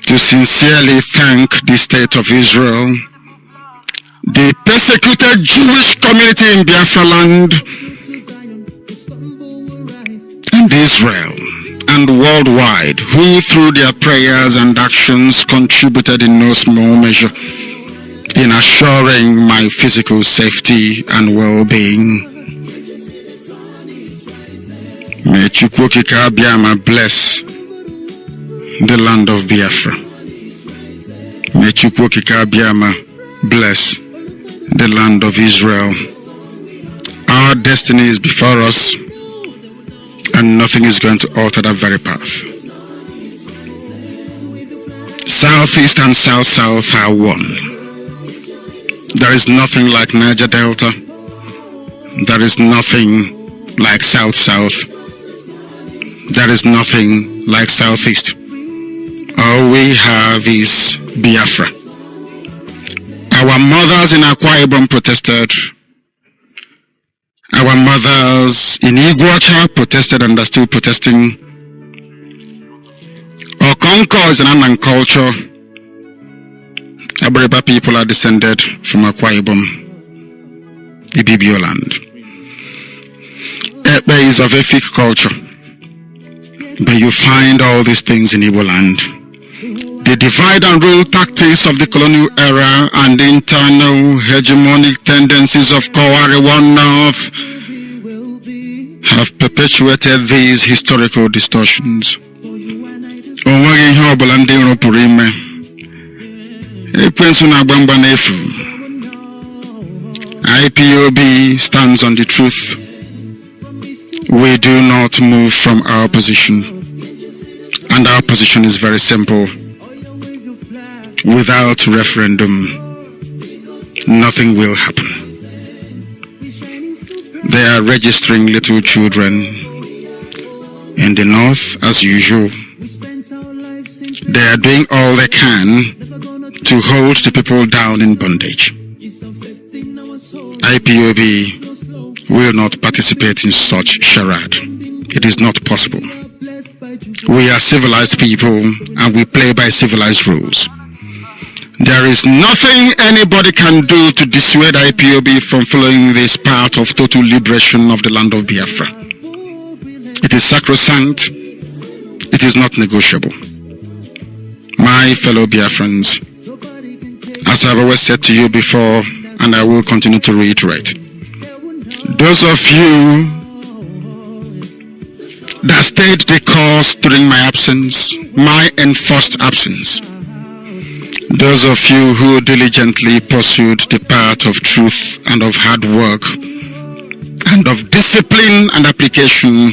to sincerely thank the State of Israel, the persecuted Jewish community in Biafra land, and Israel, and worldwide, who through their prayers and actions contributed in no small measure in assuring my physical safety and well-being. May Chukwuka Biama bless the land of Biafra. May Chukwuka Biama bless the land of Israel. Our destiny is before us, and nothing is going to alter that very path. Southeast and South-South are one. There is nothing like Niger Delta. There is nothing like South-South. There is nothing like Southeast. All we have is Biafra. Our mothers in Akwa Ibom protested. Our mothers in Iguacha protested and are still protesting. Okonko is an Anan culture. Aboriba people are descended from Akwa Ibom, Ibibio land. Ekpe is of Efik culture. But you find all these things in Igbo land. The divide and rule tactics of the colonial era and the internal hegemonic tendencies of Kowari One North have perpetuated these historical distortions. IPOB stands on the truth. We do not move from our position, and our position is very simple. Without referendum, nothing will happen. They are registering little children In the north, as usual, they are doing all they can to hold the people down in bondage. IPOB will not participate in such charade. It is not possible. We are civilized people and we play by civilized rules. There is nothing anybody can do to dissuade IPOB from following this path of total liberation of the land of Biafra. It is sacrosanct. It is not negotiable. My fellow Biafrans, as I've always said to you before, and I will continue to reiterate, those of you that stayed the course during my absence, my enforced absence, those of you who diligently pursued the path of truth and of hard work and of discipline and application